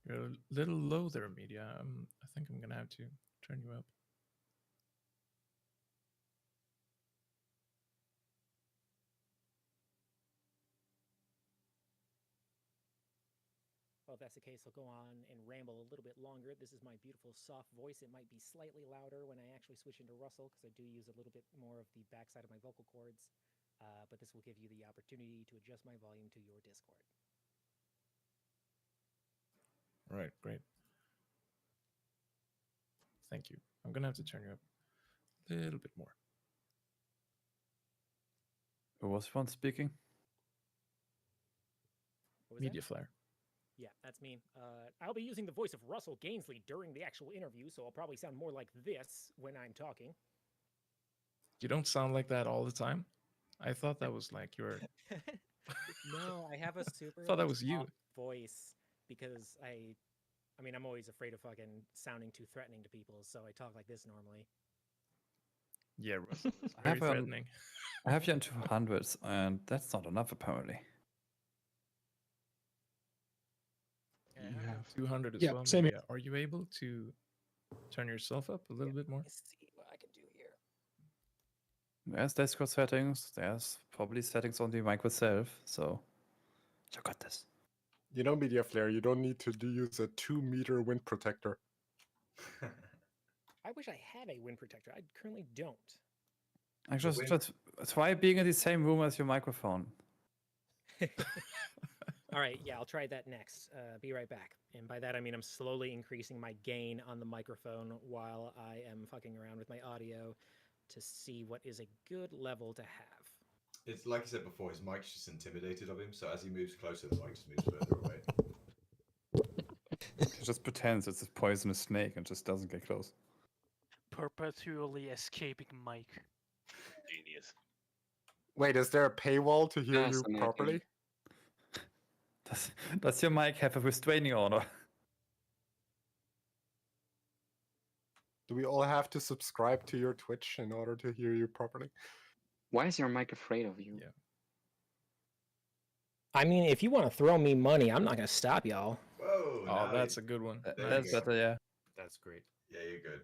You're a little low there, Media. I think I'm gonna have to turn you up. Well, if that's the case, I'll go on and ramble a little bit longer. This is my beautiful soft voice. It might be slightly louder when I actually switch into Russell because I do use a little bit more of the backside of my vocal cords. But this will give you the opportunity to adjust my volume to your Discord. All right, great. Thank you. I'm gonna have to turn you up a little bit more. Who was one speaking? What was Media that? Flare. Yeah, that's me. I'll be using the voice of Russell Gainsley during the actual interview, so I'll probably sound more like this when I'm talking. You don't sound like that all the time. I thought that was like your. No, I have a super thought that was you. soft voice because I mean, I'm always afraid of fucking sounding too threatening to people, so I talk like this normally. Yeah, Russell. It's I very have threatening. I have you in 200s, and that's not enough apparently. You have 200 as Yeah, well. same Media. Are you able to turn yourself up a little bit more? Let's see what I can do here. There's Discord settings. There's probably settings on the mic itself. So, you got this. You know, Media Flare, you don't need to use a 2-meter wind protector. I wish I had a wind protector. I currently don't. I just try being in the same room as your microphone. All right, yeah, I'll try that next. Be right back. And by that, I mean I'm slowly increasing my gain on the microphone while I am fucking around with my audio to see what is a good level to have. It's like I said before, his mic's just intimidated of him, so as he moves closer, the mic just moves further away. He just pretends it's a poisonous snake and just doesn't get close. Perpetually escaping Mike. Genius. Wait, is there a paywall to hear you Fascinating. properly? Does your mic have a restraining order? Do we all have to subscribe to your Twitch in order to hear you properly? Why is your mic afraid of you? Yeah. I mean, if you want to throw me money, I'm not going to stop y'all. Whoa! Oh, that's a good one. That's better, yeah. That's great. Yeah, you're good.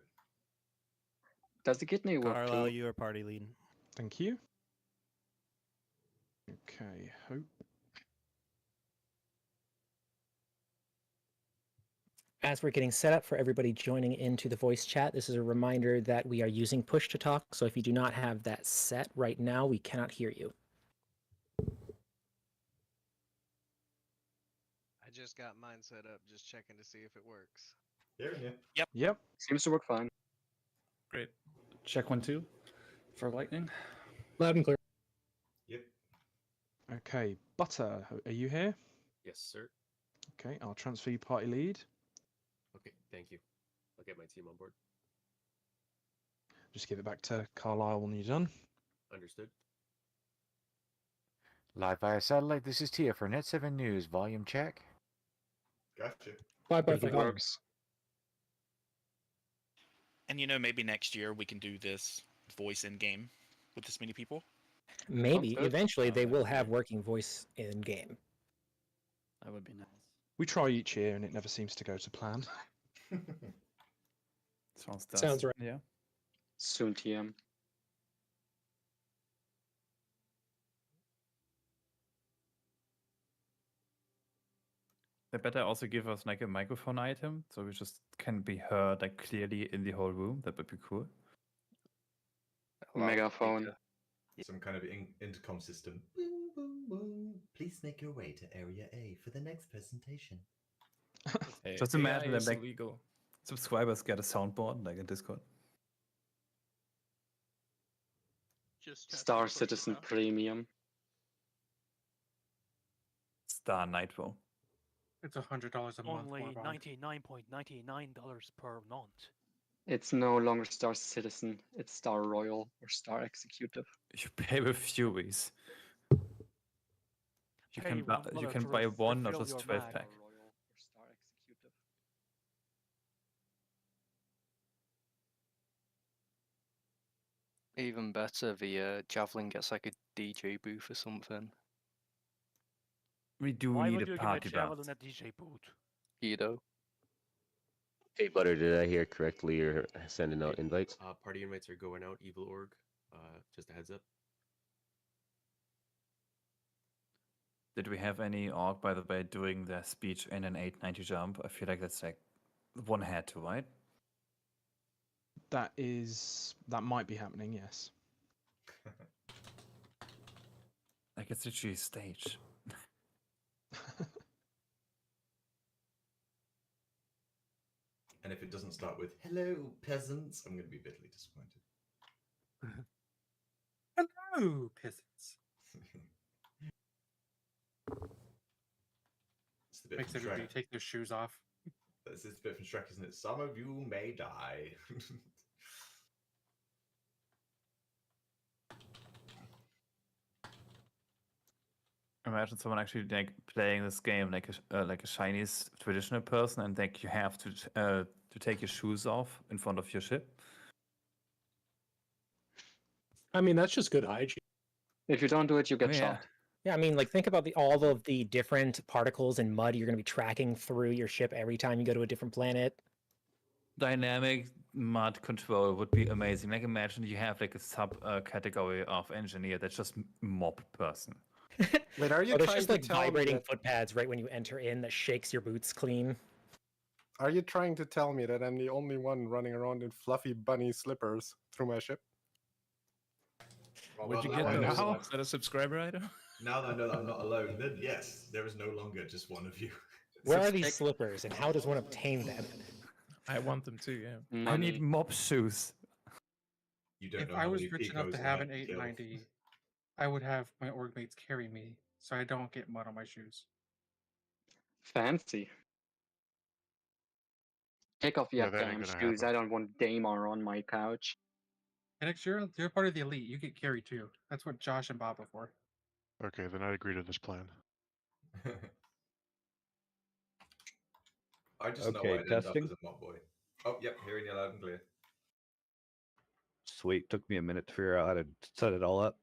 Does the kidney work Carlisle, too? you are party leading. Thank you. Okay, Hope. As we're getting set up for everybody joining into the voice chat, this is a reminder that we are using push to talk. So if you do not have that set right now, we cannot hear you. I just got mine set up, just checking to see if it works. Hearing you. Yep. Seems to work fine. Great. Check 1, 2 for lightning. Loud and clear. Yep. Okay, Butter, are you here? Yes, sir. Okay, I'll transfer you party lead. Okay, thank you. I'll get my team on board. Just give it back to Carlisle when you're done. Understood. Live via satellite, this is Tia for Net 7 News. Volume check. Gotcha. Bye-bye. It works. And you know, maybe next year we can do this voice in game with this many people. Maybe Sounds good. eventually they will have working voice in game. That would be nice. We try each year and it never seems to go to plan. Sounds right. Yeah. Soon TM. They better also give us like a microphone item so we just can be heard like clearly in the whole room. That would be cool. Megaphone. Some kind of intercom system. Boom, boom, boom. Please make your way to Area A for the next presentation. Hey, Just AI imagine that is like illegal. subscribers get a soundboard like in Discord. Star Citizen Premium. Star Nitro. It's $100 a month. Only $99.99 per month. It's no longer Star Citizen, it's Star Royal or Star Executive. You pay with Furies. You Pay can buy, $1 you can to buy one or refill just your 12 mag. pack. Star Royal or Star Executive. Even better, the Javelin gets like a DJ booth or something. We do Why need would a you party give a bus. Javelin a DJ booth? You know, Hey, Butter, did I hear correctly? You're sending out invites? Party invites are going out, Evil Org. Just a heads up. Did we have any org, by the way, doing their speech in an 890 jump? I feel like that's like one had to, right? That might be happening, yes. Like it's literally a stage. And if it doesn't start with "Hello, peasants," I'm going to be bitterly disappointed. Hello, peasants. It's the bit Makes from everybody Shrek. take their shoes off. This is the bit from Shrek, isn't it? Some of you may die. Imagine someone actually like playing this game like a Chinese traditional person, and like you have to take your shoes off in front of your ship. I mean, that's just good hygiene. If you don't do it, you get shot. Yeah, I mean, like think about all of the different particles and mud you're going to be tracking through your ship every time you go to a different planet. Dynamic mud control would be amazing. Like imagine you have like a sub category of engineer that's just mob person. Wait, are you Oh, there's trying just to like tell me vibrating that, foot pads right when you enter in that shakes your boots clean. are you trying to tell me that I'm the only one running around in fluffy bunny slippers through my ship? Where'd you Well, get now I those? know Is that a subscriber item? Now that I know that I'm not alone, then yes, there is no longer just one of you. Where are these slippers and how does one obtain them? I want them too, yeah. I need mob shoes. You don't If know I how was many rich enough to Picos I have had an to kill. 890, I would have my org mates carry me so I don't get mud on my shoes. Fancy. Take off your Yeah, that ain't damn gonna shoes. happen. I don't want Damar on my couch. Alex, you're part of the elite. You get carried too. That's what Josh and Bob are for. Okay, then I agree to this plan. I just know Okay, I'd end up testing. as a mob boy. Oh, yep, hearing you loud and clear. Sweet. Took me a minute to figure out how to set it all up.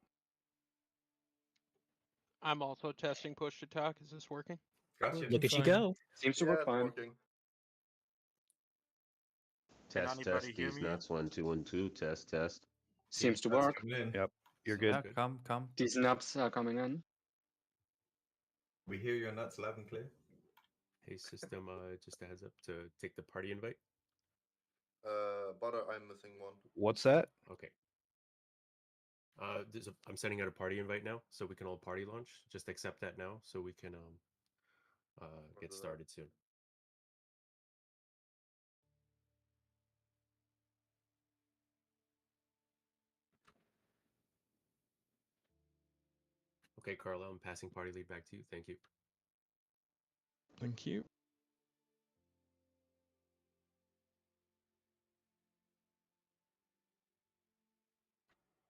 I'm also testing push to talk. Is this working? Gotcha. Look at you go. Seems to work fine. Test, test. These nuts. 1 2 1 2. Test, test. Seems to That's work. coming in. Yep, you're Yeah, good. come. These nuts are coming in. We hear your nuts loud and clear. Hey, system, just a heads up to take the party invite. Butter, I'm missing one. What's that? Okay. I'm sending out a party invite now, so we can all party launch. Just accept that now, so we can get started soon. Okay, Carla, I'm passing party lead back to you. Thank you. Thank you.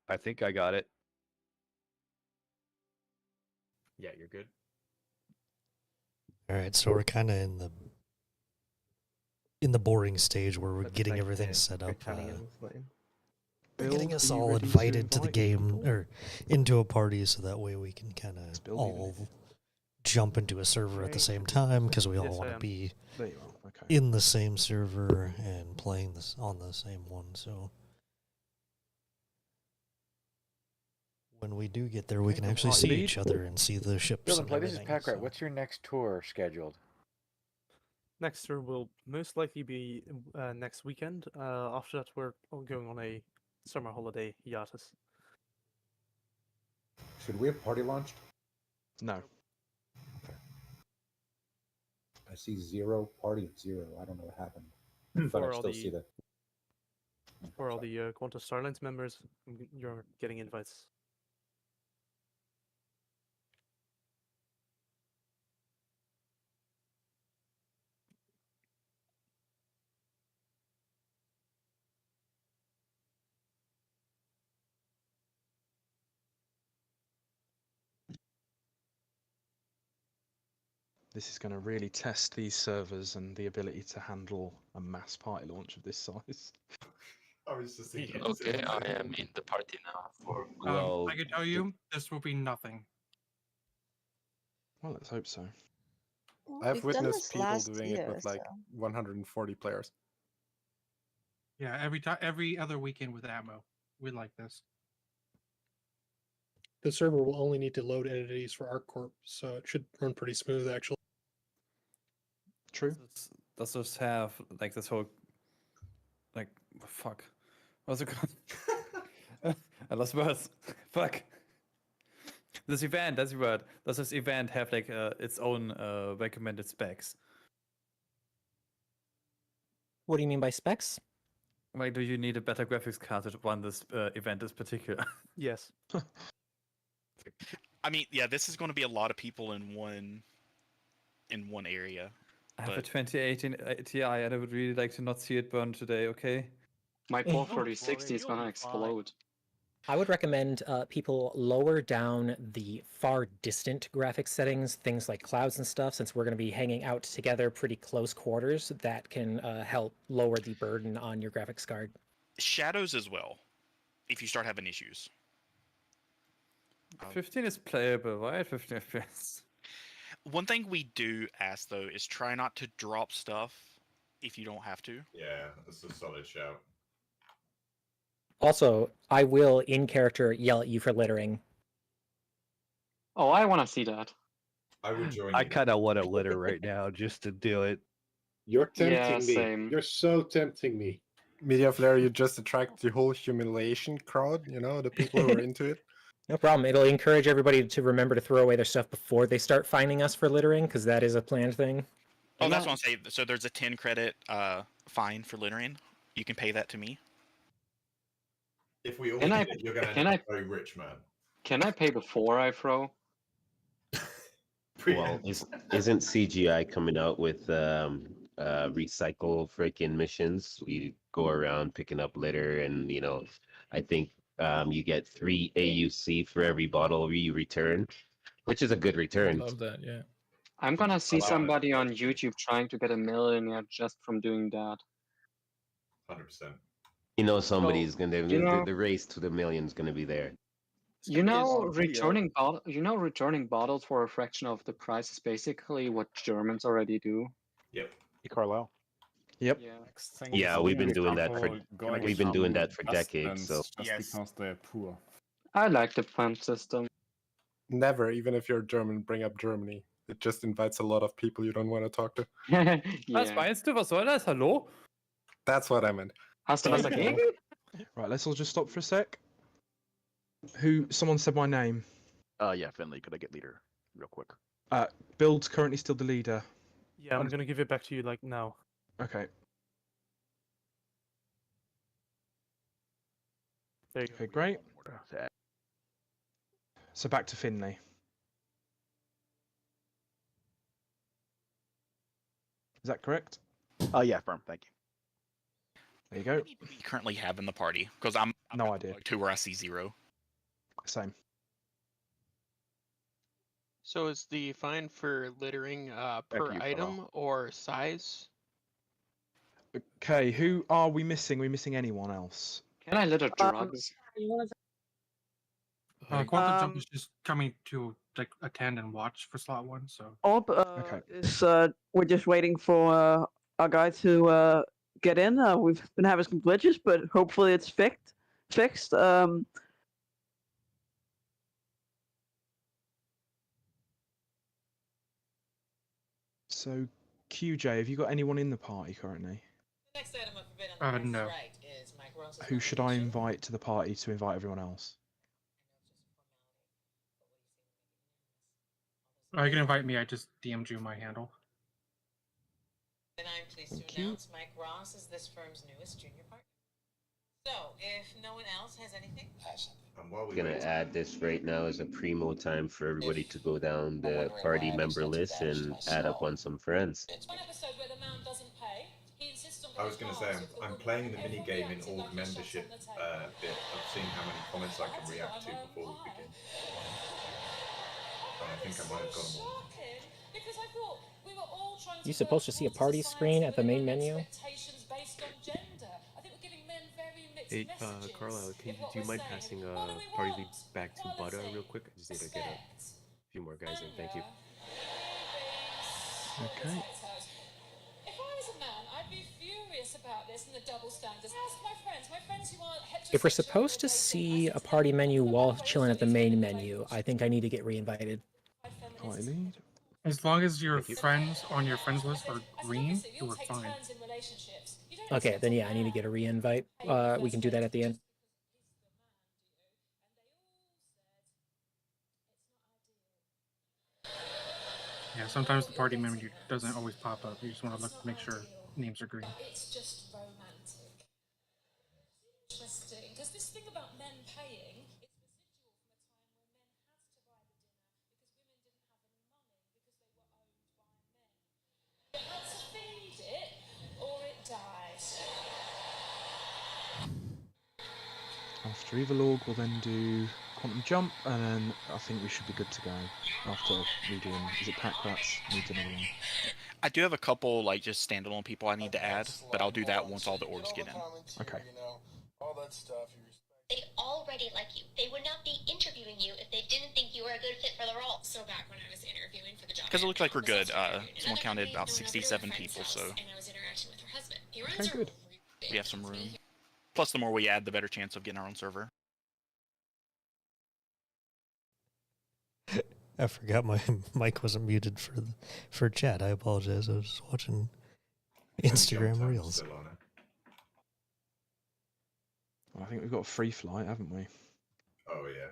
I think I got it. Yeah, you're good. All right, so we're kind of in the boring stage where we're getting everything set up. We're getting us all invited to the game or into a party, so that way we can kind of all jump into a server at the same time because we all want to be in the same server and playing this on the same one. So when we do get there, we can actually see each other and see the ships. Build And and play. This is everything, Packrat. What's your next tour scheduled? Next tour will most likely be next weekend. After that, we're all going on a summer holiday hiatus. Should we have party launched? No. Okay. I see 0 party at 0. I don't know what happened. But For I all still the see that. for all the Qantas Starlines members, you're getting invites. This is going to really test these servers and the ability to handle a mass party launch of this size. I was just thinking. Okay, I am in the party now for. I can tell you, this will be nothing. Well, let's hope so. I've witnessed people doing it with like 140 players. Yeah, every other weekend with ammo. We like this. The server will only need to load entities for ArcCorp, so it should run pretty smooth, actually. True. Does this have like this whole like fuck? What's it called? I lost words. Fuck. This event, that's the word. Does this event have like its own recommended specs? What do you mean by specs? Like, do you need a better graphics card to run this event in particular? Yes. I mean, yeah, this is going to be a lot of people in one area. I have a but 2018 Ti and I would really like to not see it burn today, okay? My 4060 is gonna explode. I would recommend people lower down the far distant graphics settings, things like clouds and stuff, since we're going to be hanging out together pretty close quarters. That can help lower the burden on your graphics card. shadows as well, if you start having issues. 15 is playable, right? 15 FPS. One thing we do ask though is try not to drop stuff if you don't have to. Yeah, that's a solid shout. Also, I will, in character, yell at you for littering. Oh, I want to see that. I would join. I kind of want to litter right now just to do it. You're tempting Yeah, me. same. You're so tempting me. Media Flare, you just attract the whole humiliation crowd, you know, the people who are into it. No problem. It'll encourage everybody to remember to throw away their stuff before they start finding us for littering, because that is a planned thing. Oh, that's what I'm saying. So there's a 10 credit fine for littering. You can pay that to me. If we all Can do I- it, you're going to can end I- up very rich, man. Can I pay before I throw? Well, isn't CGI coming out with recycle freaking missions? You go around picking up litter, and you know, I think you get 3 AUC for every bottle you return, which is a good I return. love that. Yeah. I'm gonna see Wow. somebody on YouTube trying to get a millionaire just from doing that. 100%. You know, somebody's gonna you know- the race to the million's gonna be there. You know, returning bottles for a fraction of the price is basically what Germans already do. Yep. Hey, Carlisle. Yep. Yeah. Yeah, we've been doing that for decades. So just because they're poor. I like the punch system. Never, even if you're German, bring up Germany. It just invites a lot of people you don't want to talk to. Was meinst du? Was soll das? Hallo? That's what I meant. Hast du was dagegen? Right, let's all just stop for a sec. Someone said my name. Yeah, Finley, could I get leader real quick? Build's currently still the leader. Yeah, I'm gonna give it back to you like now. Okay. There you go. Okay, great. So back to Finley. Is that correct? Yeah, firm. Thank you. There you go. We currently have in the party because I'm No idea. two where I see 0. Same. So is the fine for littering per you, item or size? Okay, who are we missing? Are we missing anyone else? Can I litter drugs? Quantum Jump is just coming to like attend and watch for slot 1. So Orb is we're just waiting for our guy to get in. We've been having some glitches, but hopefully it's fixed. So, QJ, have you got anyone in the party currently? Next item of forbidden no. right is Mike Ross's Who should I invite to the party to invite everyone else? you can invite me. I just DM'd you my handle. Then I'm pleased Thank to you. announce Mike Ross is this firm's newest junior partner. So, if no one else has anything, And while we we're gonna wait- add this right now as a primo time for everybody to go down the party member list and add up on some friends. one episode where the man doesn't pay, he insists on I was going to say, I'm playing the mini game in Org membership bit of seeing how many comments I can react to before we begin. And I think I might have got them all. because I thought we were all trying to You supposed to see a party screen at the main menu? expectations based on gender. I think we're giving men very mixed Hey, messages. Carlisle, in what do you we're mind saying. passing What do we party want? lead back to Butter real quick? I just need to get a few more guys in. Thank you. Okay. If I was a man, I'd be furious about If we're supposed to see a party menu while chilling at the main menu, I think I need to get reinvited. Party lead. As long as your friends on your friends list are green, you are fine. Okay, then yeah, I need to get a reinvite. We can do that at the end. Yeah, sometimes the party menu doesn't always pop up. You just want to look, make sure names are green. It's just romantic. Interesting, because this thing about men paying is residual from a time when men had to buy the dinner because they were owned by men. You had to feed it, or it died. After Evilorg, we'll then do Quantum Jump, and then I think we should be good to go after redoing. Is it Pack Rats? Needs another one. I do have a couple like just standalone people I need to add, but I'll do that once all the orgs get in. Okay. All that stuff. They already like you. They would not be interviewing you if they didn't think you were a good fit for the role. So back when I was interviewing for the job. Because it looks like we're good. Someone counted about 67 people, so And I was interacting with her husband. He runs Okay, her good. we have some room. Plus, the more we add, the better chance of getting our own server. I forgot my mic wasn't muted for chat. I apologize. I was watching Instagram Reels. I think we've got a free flight, haven't we? Oh yeah.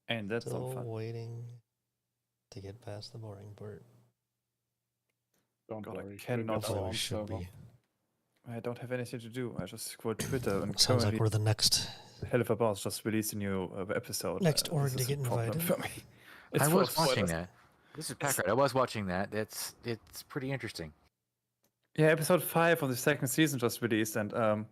And that's Still all fun. waiting to get past the boring part. Don't God, worry. I Cannot Hopefully go we on should server. be. I don't have anything to do. I just scroll Twitter and Sounds like currently we're the next Hell of a Boss just released a new episode. next org this to is get a problem invited. for me. It's I full was of watching spoilers. that. This is Packard. I was watching that. It's pretty interesting. Yeah, episode 5 of the second season just released, and I'm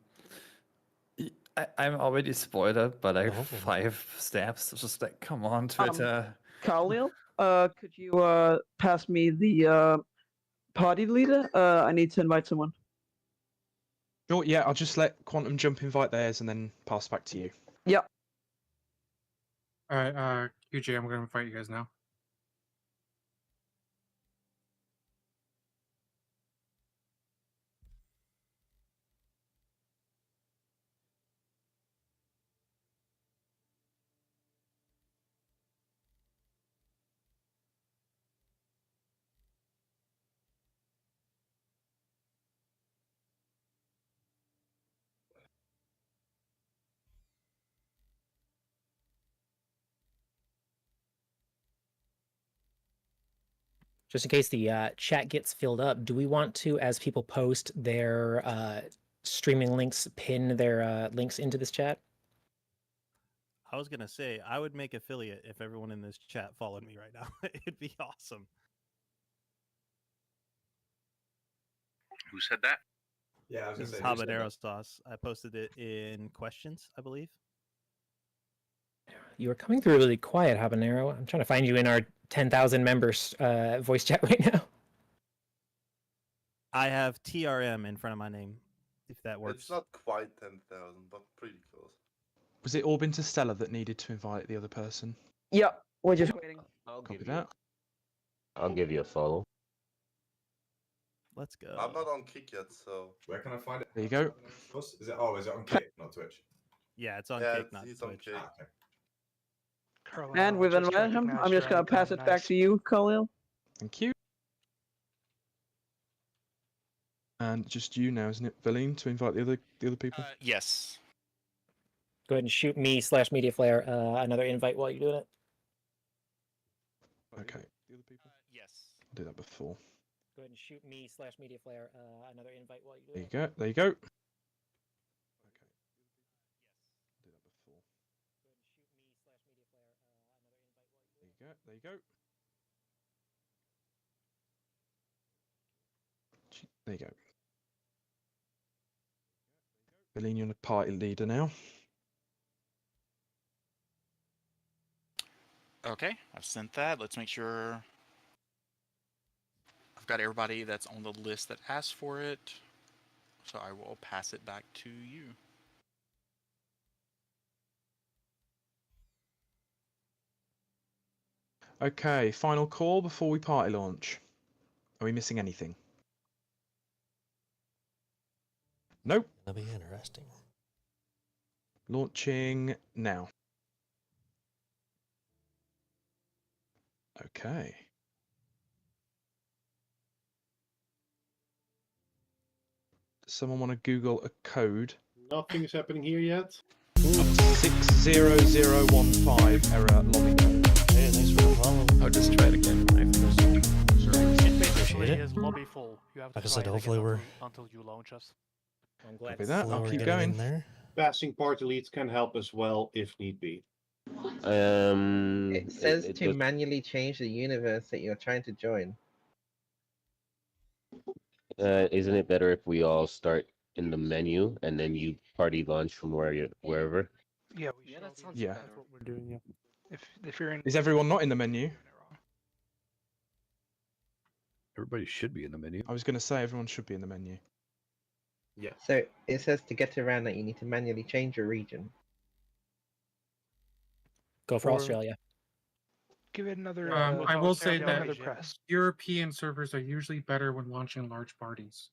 already spoiled by like 5 steps. It's just like, come on, Twitter. Khalil, could you pass me the party leader? I need to invite someone. Sure, yeah, I'll just let Quantum Jump invite theirs and then pass back to you. Yep. All right, QJ, I'm going to invite you guys now. Just in case the chat gets filled up, do we want to, as people post their streaming links, pin their links into this chat? I was gonna say I would make affiliate if everyone in this chat followed me right now. It'd be awesome. Who said that? Yeah, I was This is gonna say, who said habanero that? sauce. I posted it in questions, I believe. You are coming through really quiet, Habanero. I'm trying to find you in our 10,000 members voice chat right now. I have TRM in front of my name, if that works. It's not quite 10,000, but pretty close. Was it Orb Interstellar that needed to invite the other person? Yep, we're just waiting. Copy that. I'll give you a follow. Let's go. I'm not on Kick yet, so Where can I find it? There you go. Is it? Oh, is it on Kick, not Twitch? Yeah, it's on yeah, Kick, not he's Twitch. on Kick. Okay. And we've invited him. I'm just going to pass it back to you, Khalil. Thank you. And just you now, isn't it, Valine, to invite the other people? Yes. Go ahead and shoot me /MediaFlare another invite while you're doing it. Okay. Yes. I'll do that before. Go ahead and shoot me /MediaFlare another invite while you're There doing you it. go. There you go. There you go. There you go. Valine, you're the party leader now. Okay, I've sent that. Let's make sure I've got everybody that's on the list that asked for it. So I will pass it back to you. Okay, final call before we party launch. Are we missing anything? Nope. That'll be interesting. Launching now. Okay. Does someone want to Google a code? Nothing's happening here yet. 60015 error lobby code. Hey, thanks for the follow. I'll just try it again. Appreciate Basically, it. his lobby full. You have to Like I try said, it hopefully again we're until you launch us. I'm glad. Copy that. hopefully I'll we're keep getting going. in there. Passing party leads can help as well if need be. It says it to does- manually change the universe that you're trying to join. Isn't it better if we all start in the menu and then you party launch from wherever? Yeah, that sounds Yeah. That's what we're doing. Yeah. If you're in. Is everyone not in the menu? Everybody should be in the menu. I was going to say everyone should be in the menu. Yeah. So it says to get around that you need to manually change your region. Go for Or- Australia. Give it another. I will say that another press. European servers are usually better when launching large parties.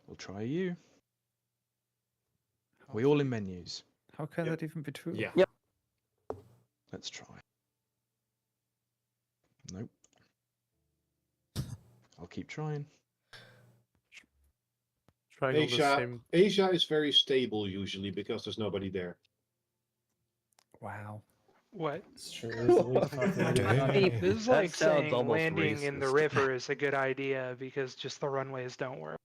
We'll try you. Are we all in menus? How can that even be true? Yeah. Yep. Let's try. Nope. I'll keep trying. Trying Asia is very stable usually because there's nobody there. Wow. What? It's true. This is That like sounds saying almost landing in the racist. river is a good idea because just the runways don't work.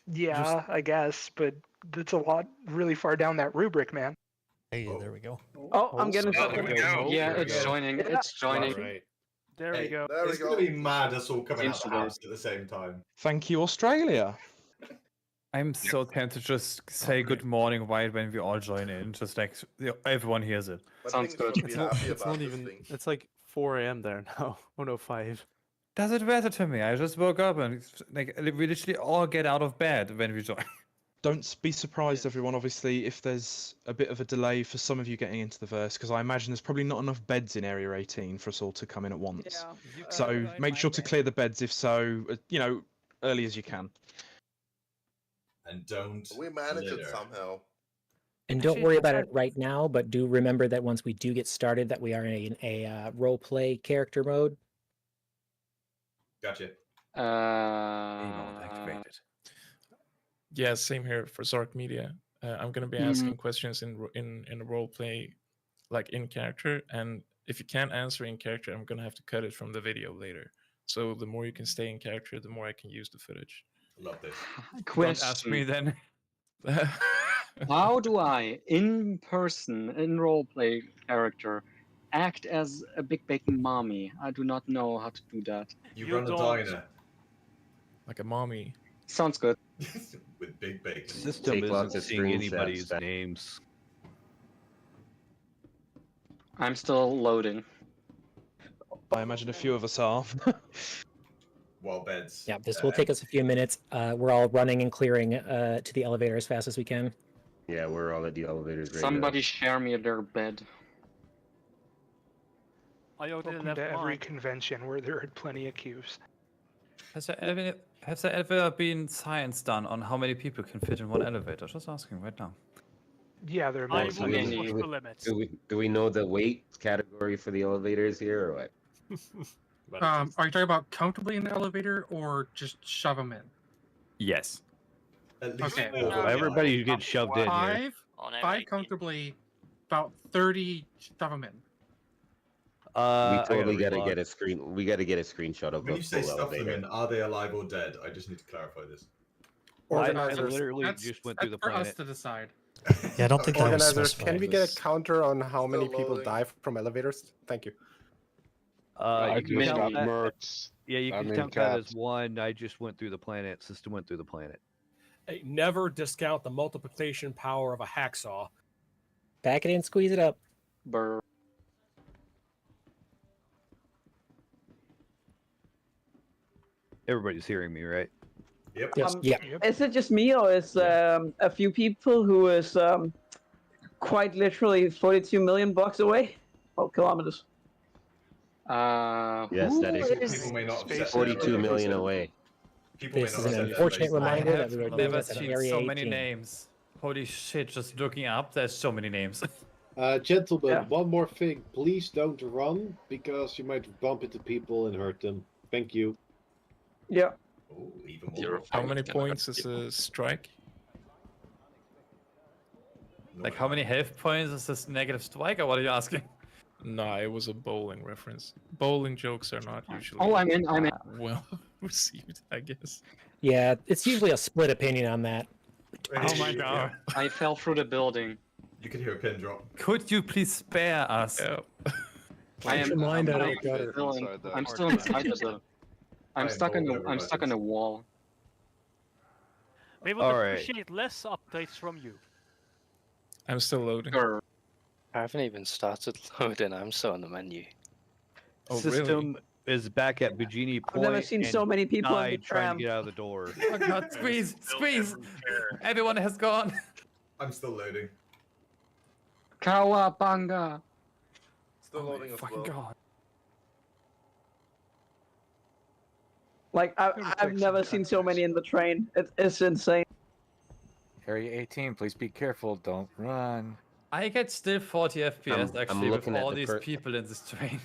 Yeah, I guess, but that's a lot really far down that rubric, man. Hey, there we go. Oh, I'm getting Oh, something. there we go. Yeah, There we it's go. joining. It's joining. Right. There we go. There we It's go. gonna be mad us all coming out Seems the to work. house at the same time. Thank you, Australia. I'm so tempted to just say good morning right when we all join in, just like everyone hears it. But Sounds things good. would be It's not, happy it's about not this even. thing. It's like 4 a.m. there now. Oh no, 5. Does it matter to me? I just woke up and like we literally all get out of bed when we join. Don't be surprised, everyone, obviously, if there's a bit of a delay for some of you getting into the verse, because I imagine there's probably not enough beds in Area 18 for us all to come in at once. Yeah. So make sure to clear the beds, if so, early as you can. And don't. We manage it litter. somehow. And don't worry about it right now, but do remember that once we do get started, that we are in a role play character mode. Gotcha. Activated. Yeah, same here for Zork Media. I'm gonna be asking questions in a role play, like in character, and if you can't answer in character, I'm gonna have to cut it from the video later. So the more you can stay in character, the more I can use the footage. Love this. Don't ask me then. How do I, in person, in roleplay character, act as a big baking mommy? I do not know how to do that. You, You run a don't. diner Like a mommy. Sounds good. with big bacon. System Take lots isn't of seeing anybody's screenshots. names. I'm still loading. I imagine a few of us are. Wall beds. Yeah, this will take us a few minutes. We're all running and clearing to the elevator as fast as we can. Yeah, we're all at the elevators right Somebody now. share me their bed. I Welcome to every convention where there are plenty of queues. Has there ever been science done on how many people can fit in one elevator? Just asking right now. Yeah, there I are will many push the limits. Do we know the weight category for the elevators here or what? Are you talking about comfortably in the elevator or just shove them in? Yes. Okay. Everybody gets shoved in here. Five comfortably, about 30 shove them in. We I totally gotta gotta get a screen. We gotta get a screenshot of When the you say full stuff them elevator. in, are they alive or dead? I just need to clarify this. I literally That's- just went through the that's for us planet. to decide. Yeah, I don't think that was Organizers, specified. can we get a counter on how many Still people loading. die from elevators? Thank you. You can missed count that. that. Yeah, you can count that as one. I just went through the planet. System went through the planet. Hey, never discount the multiplication power of a hacksaw. Pack it in, squeeze it up. Brr. Everybody's hearing me, right? Yep. Yes. Yeah. Is it just me, or is a few people who is quite literally 42 million blocks away? Oh, kilometers. Yes, that is People may not have set 42 their million records. away. People may This not is an have said that, unfortunate but- reminder I that we are have doing never this at seen Area so many 18. names. Holy shit! Just looking up, there's so many names. Gentlemen, Yeah. one more thing. Please don't run, because you might bump into people and hurt them. Thank you. Yeah. Oh, even more. How many points is a strike? Like, how many health points is this negative strike, or what are you asking? No, it was a bowling reference. Bowling jokes are not usually Oh, I'm in. well received, I guess. Yeah, it's usually a split opinion on that. Oh my god. I fell through the building. You could hear a pin drop. Could you please spare us? I am. your mind out of I'm the gutter. still inside the building. I'm stuck in. I'm stuck in a wall. We would All right. appreciate less updates from you. I'm still loading. I haven't even started loading. I'm still on the menu. Oh, System is back at Bugini Point. I've never seen and so many people in the died trying tram. to get out of the door. Oh god, squeeze, squeeze! Everyone has gone. I'm still loading. Kawabanga. Still loading as well. God. Like I've never seen so many in the train. It's insane. Area 18, please be careful. Don't run. I get still 40 FPS actually with looking at all the these per- people in this train.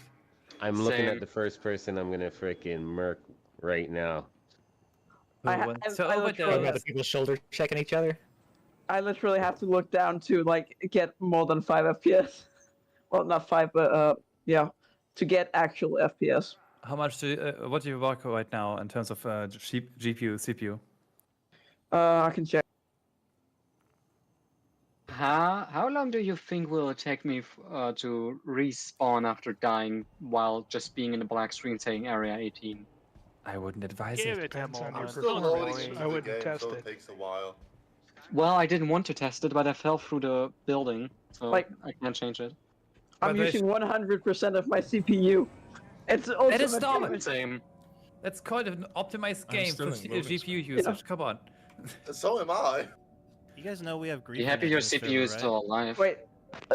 I'm looking Same. at the first person I'm gonna frickin' murk right now. I literally, Other people shoulder checking each other. I literally have to look down to like get more than 5 FPS. Well, not 5, but yeah, to get actual FPS. How much what do you work right now in terms of GPU, CPU? I can check. How long do you think will it take me to respawn after dying while just being in the black screen saying Area 18? I wouldn't advise Give it. it a moment. I'm still loading Don't into I the wouldn't game, test so it. it takes a while. Well, I didn't want to test it, but I fell through the building, so Like- I can't change it. I'm using 100% of my CPU. It's also That is not dumb. Same. That's called an optimized I'm game still for in loading GPU usage. Come on. So am I. You guys know we have grief. Be happy your CPU is still alive. Wait.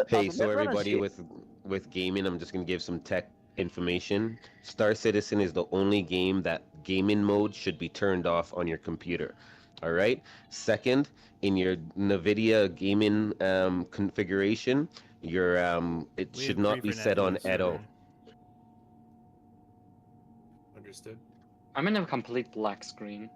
Hey, let's so run a everybody sheet. with gaming, I'm just gonna give some tech information. Star Citizen is the only game that gaming mode should be turned off on your computer. All right. Second, in your NVIDIA gaming configuration, your it We should have not be Griefer set on Net Edo. server. Understood. I'm in a complete black screen.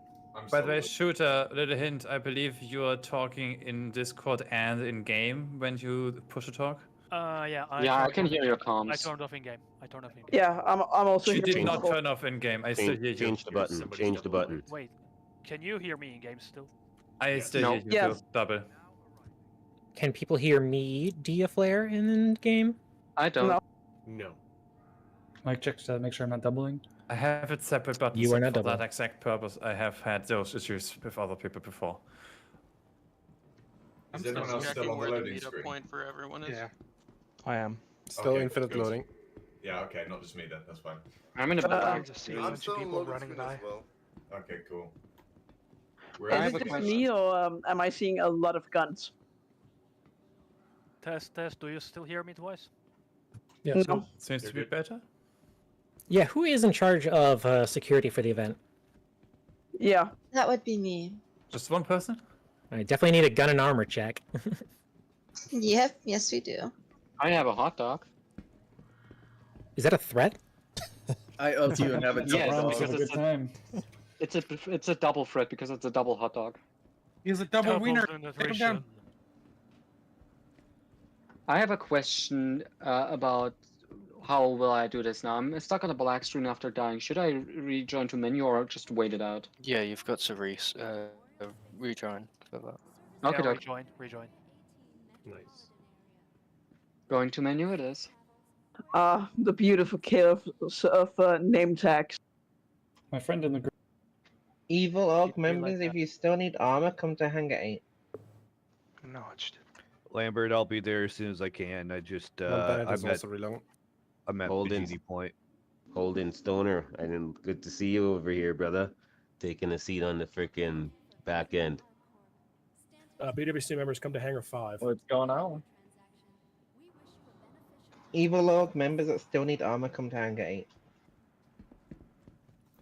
By the way, shoot a little hint. I believe you are talking in Discord and in game when you push to talk. Yeah, Yeah, I turned can off hear in your game. comms. I turned off in game. I turned off in game. Yeah, I'm also She did hearing not the- turn off in game. I still hear you. Change the button. Somebody's Change the double button. Wait, can you hear me in game still? I still No. hear you. Yes. Too. Double. Can people hear me, Diaflare, in game? I don't. No. No. Mic check to make sure I'm not doubling. I have it separate buttons You are and not for double. that exact purpose. I have had those issues with other people before. Is anyone else still on the loading screen? For everyone is. Yeah. I am. Still Okay, infinite good. loading. Yeah, okay, not just me then. That's fine. I'm in a There's just a I'm bunch of still on people loading running screen by. as well. Okay, cool. We're Is at it the just question. me or am I seeing a lot of guns? Test. Do you still hear me twice? Yeah. No. Seems to be better. Yeah, who is in charge of security for the event? Yeah. That would be me. Just one person? I definitely need a gun and armor check. Yep, yes we do. I have a hot dog. Is that a threat? I ult you and have a Yes, double because dog. it's time. it's a double threat because it's a double hot dog. He's a double wiener. Take him penetration. down. I have a question about how will I do this now. I'm stuck on a black screen after dying. Should I rejoin to menu or just wait it out? Yeah, you've got to rejoin for that. Okay, Yeah, doke. rejoin. Nice. Going to menu it is. The beautiful chaos of name tags. My friend in the group. Evil Org We members, like if that. you still need armor, come to Hangar 8. Acknowledged. Lambert, I'll be there as soon as I can. I just Not bad, I'm it's at also reload. Holden. Bikini Point. Holden Stoner, and good to see you over here, brother. Taking a seat on the freaking back end. BWC members come to Hangar 5. What's going on? Evil Org members that still need armor, come to Hangar 8.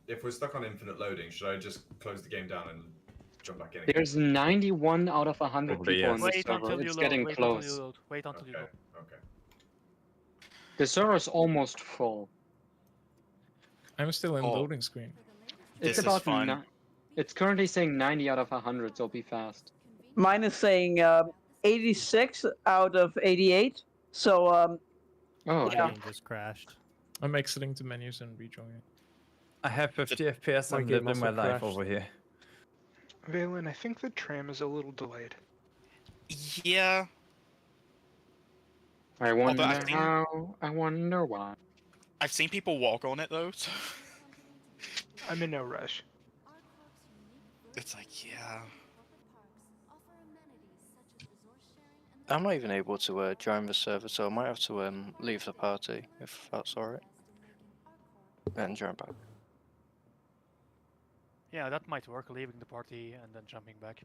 if we're stuck on infinite loading, should I just close the game down and jump back in again? There's 91 out of 100 Probably, people yes. on the Wait server. until you It's load. getting Wait until you close. load. Wait until you load. Okay. The server's almost full. I'm still in Oh. loading screen. It's This is about fun. It's currently saying 90 out of 100, so be fast. Mine is saying 86 out of 88. So Oh, My yeah. game just crashed. I'm exiting the menus and rejoining. I have 50 FPS. My I'm game living my also life crashed. over here. Valen, I think the tram is a little delayed. Yeah. I wonder I've seen- how. I wonder why. I've seen people walk on it though. So I'm in no rush. it's like, yeah. I'm not even able to join the server, so I might have to leave the party if that's alright. And join back. Yeah, that might work. Leaving the party and then jumping back.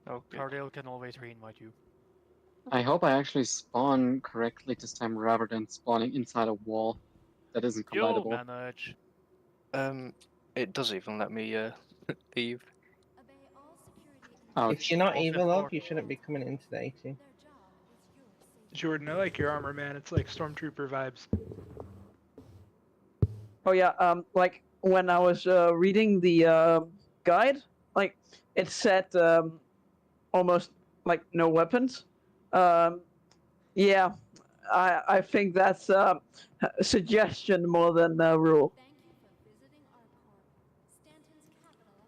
Okay. Cardale can always re-invite you. I hope I actually spawn correctly this time rather than spawning inside a wall that isn't You'll compatible. manage. It does even let me leave. Ouch. If you're not Off evil F4. of, you shouldn't be coming into the A2. Jordan, I like your armor, man. It's like Stormtrooper vibes. Oh yeah. Like when I was reading the guide, like it said almost like no weapons. Yeah. I think that's a suggestion more than a rule.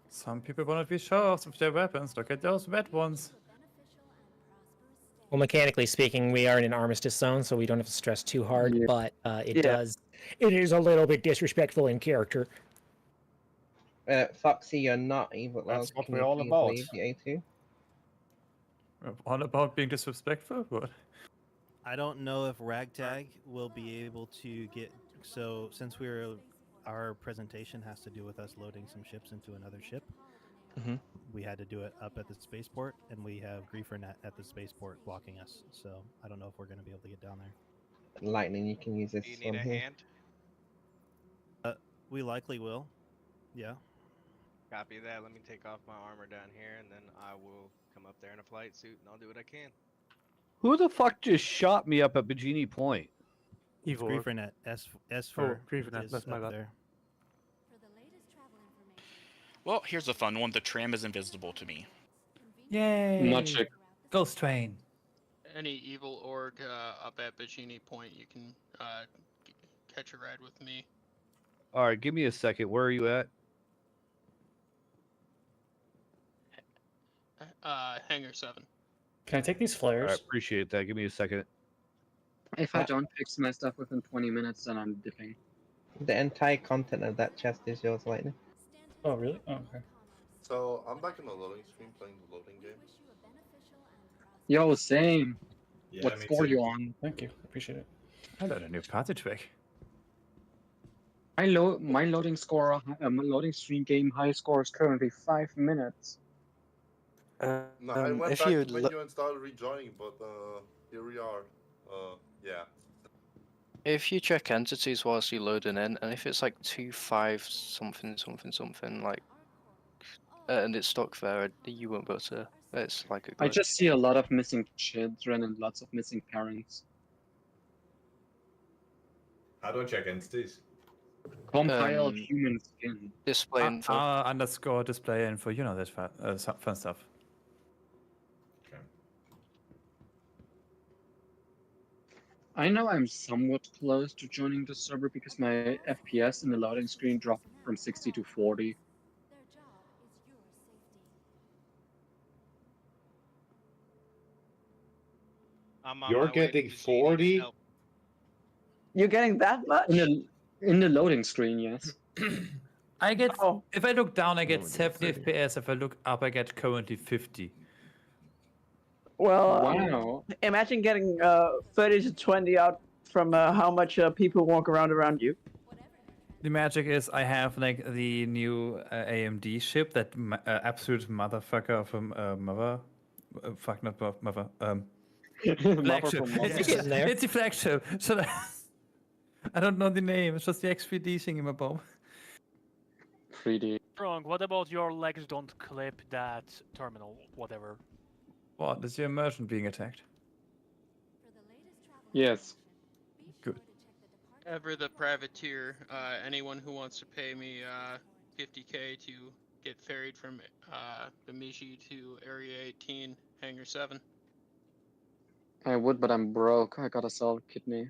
Some people want to be show off of their weapons. Look at those red ones. Well, mechanically speaking, we are in an armistice zone, so we don't have to stress too hard. Yeah. But it is a little bit disrespectful in character. Foxy, you're not evil. That's what Can we're you all please about. leave the A2? All about being disrespectful? What? I don't know if Ragtag will be able to get. So since our presentation has to do with us loading some ships into another ship, we had to do it up at the spaceport, and we have Griefernet at the spaceport blocking us. So I don't know if we're going to be able to get down there. Lightning, you can use this Do you one need a here. hand? We likely will. Yeah. Copy that. Let me take off my armor down here, and then I will come up there in a flight suit, and I'll do what I can. Who the fuck just shot me up at Bikini Point? It's Evil. Griefernet. S for Griefernet, is that's my up bad. there. Well, here's a fun one. The tram is invisible to me. Yay! Magic. Ghost train. Any evil org up at Bikini Point, you can catch a ride with me. All right, give me a second. Where are you at? Hangar 7. Can I take these All flares? right, appreciate that. Give me a second. If I don't fix my stuff within 20 minutes, then I'm dipping. The entire content of that chest is yours, Lightning. Oh, really? Oh, okay. So I'm back in the loading screen playing the loading game. Yo, same. Yeah, What me score too. you on? Thank you. Appreciate it. I learned a new party trick. My loading score, my loading stream game high score is currently 5 minutes. No, I went if back you to menu and started rejoining, but here we are. Yeah. If you check entities whilst you're loading in, and if it's like 2.5 something like, and it's stuck there, you won't be able to. It's like a glitch. I just see a lot of missing children and lots of missing parents. How do I check entities? Compile human skin. Display info. Underscore display info. You know that fun stuff. I know I'm somewhat close to joining the server because my FPS in the loading screen dropped from 60 to 40. I'm on You're my way to getting Bikini 40? help. You're getting that much? In the loading screen, yes. I get if I look down, I get 70 FPS. If I look up, I get currently 50. Well, Wow. Imagine getting 30 to 20 out from how much people walk around you. The magic is I have like the new AMD chip, that absolute motherfucker of a mother. Fuck, not mother. Flagship. It's the flagship. So I don't know the name. It's just the XPD thing in my bomb. 3D. Wrong. What about your legs don't clip that terminal, whatever? What? Is your merchant being attacked? Yes. Good. Ever the privateer, anyone who wants to pay me 50k to get ferried from Bemidji to Area 18, Hangar 7. I would, but I'm broke. I gotta sell a kidney.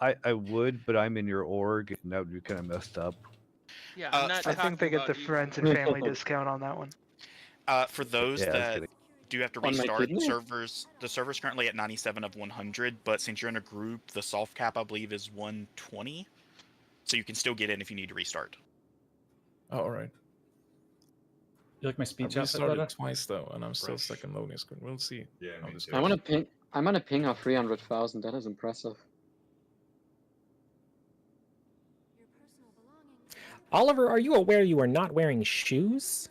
I would, but I'm in your org, and that would be kind of messed up. Yeah, I'm not I talking think they get about the friends and family discount on that one. For those Yeah, I was that kidding. do have to On my restart, the kidney? server's currently at 97 of 100, but since you're in a group, the soft cap I believe is 120, so you can still get in if you need to restart. Oh, all right. You like my I speech outfit restarted better? twice though, and I'm still Fresh. stuck in loading screen. We'll see. Yeah, how me this too. goes. I'm on a ping of 300,000. That is impressive. Oliver, are you aware you are not wearing shoes?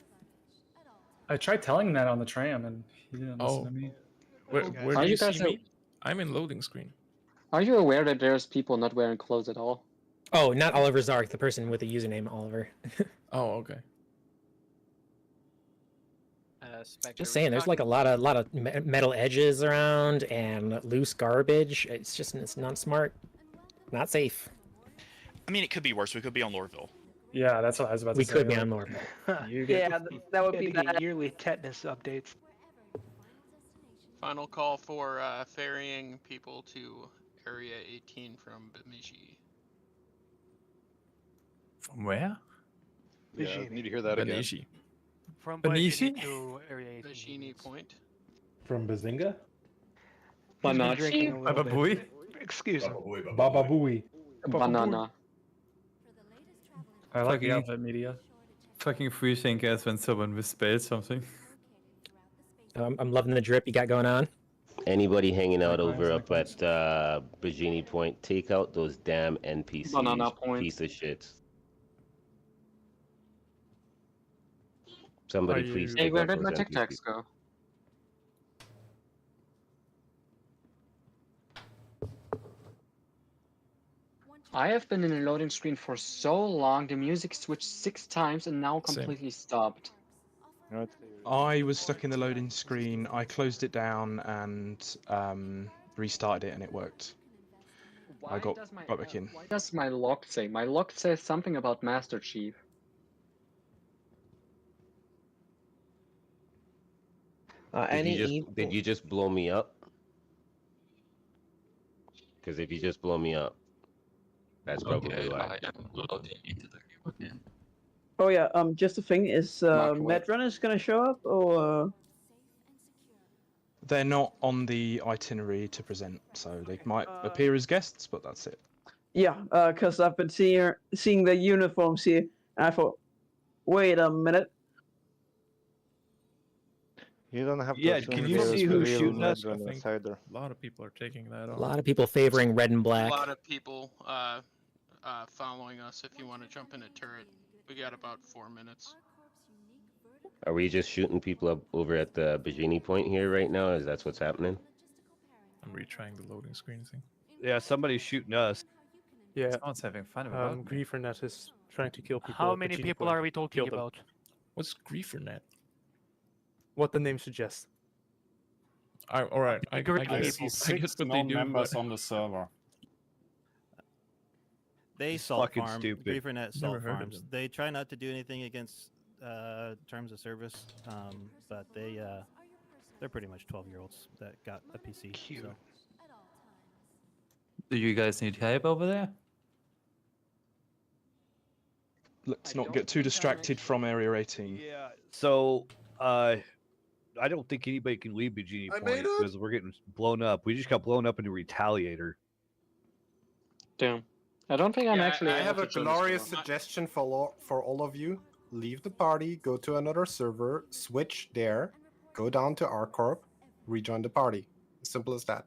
I tried telling him that on the tram, and he didn't listen Oh, to me. where Are do you you see guys me? I'm in loading screen. Are you aware that there's people not wearing clothes at all? Oh, not Oliver Zark, the person with the username Oliver. Oh, okay. Just saying, there's like a lot of metal edges around and loose garbage. It's not smart, not safe. I mean, it could be worse. We could be on Lorville. Yeah, that's what I was about to We say. could be like- on Lorville. Yeah, that would be Get bad. yearly tetanus updates. Final call for ferrying people to Area 18 from Bemidji. From where? Yeah, I need to hear that again. Bemidji. From Benishi? Bajini to Area 18. Bajini Point. From Bazinga? He's been Banachi? drinking a little Baba bit. Booey? Excuse him. Baba Booey. Banana. I like the Fucking- outfit media. Fucking free thinkers when someone misspelled something. I'm loving the drip you got going on. Anybody hanging out Likewise, over up likewise. at Bajini Point, take out those damn NPCs, Banana Point. piece of shit. Somebody Are please you- take Hey, where out did those my Tic NPCs. Tacs go? I have been in a loading screen for so long, the music switched 6 times and now Same. completely stopped. I was stuck in the loading screen. I closed it down and restarted it, and it worked. I got back in. Why does my log say? My log says something about Master Chief. Did you just blow me up? Because if you just blow me up, that's probably why. Oh yeah. Just a thing. Is Microwave. Medrunners gonna show up or? They're not on the itinerary to present, so they might appear as guests, but that's it. Yeah, because I've been seeing the uniforms here, and I thought, wait a minute. You don't have to Yeah, assume can that you there's see who's real shooting us? I Medrunners think either. a lot of people are taking that A off. lot of people favoring red and A black. lot of people following us if you want to jump in a turret. We got about 4 minutes. Are we just shooting people up over at the Bajini Point here right now? Is that what's happening? I'm retrying the loading screen thing. Yeah, somebody's shooting us. Yeah. Someone's having fun about it. Griefernet is trying to kill people. How at many Bajini people Point. are we talking Kill them. about? What's Griefernet? What the name suggests. All right. I Agree guess, people. I Six guess what they do. non-members but- on the server. They It's salt fucking farm. stupid. Griefernet Never salt heard of farms. them. They try not to do anything against terms of service, but they're pretty much 12-year-olds that got a PC. Cute. So. Do you guys need help over there? Let's not get too distracted from Area 18. Yeah. So, I don't think anybody can leave Bajini I Point made it. because we're getting blown up. We just got blown up into Retaliator. Damn. I don't think I'm actually. I have able a to join this glorious one. suggestion for all of you. Leave the party, go to another server, switch there, go down to OrgCorp, rejoin the party. Simple as that.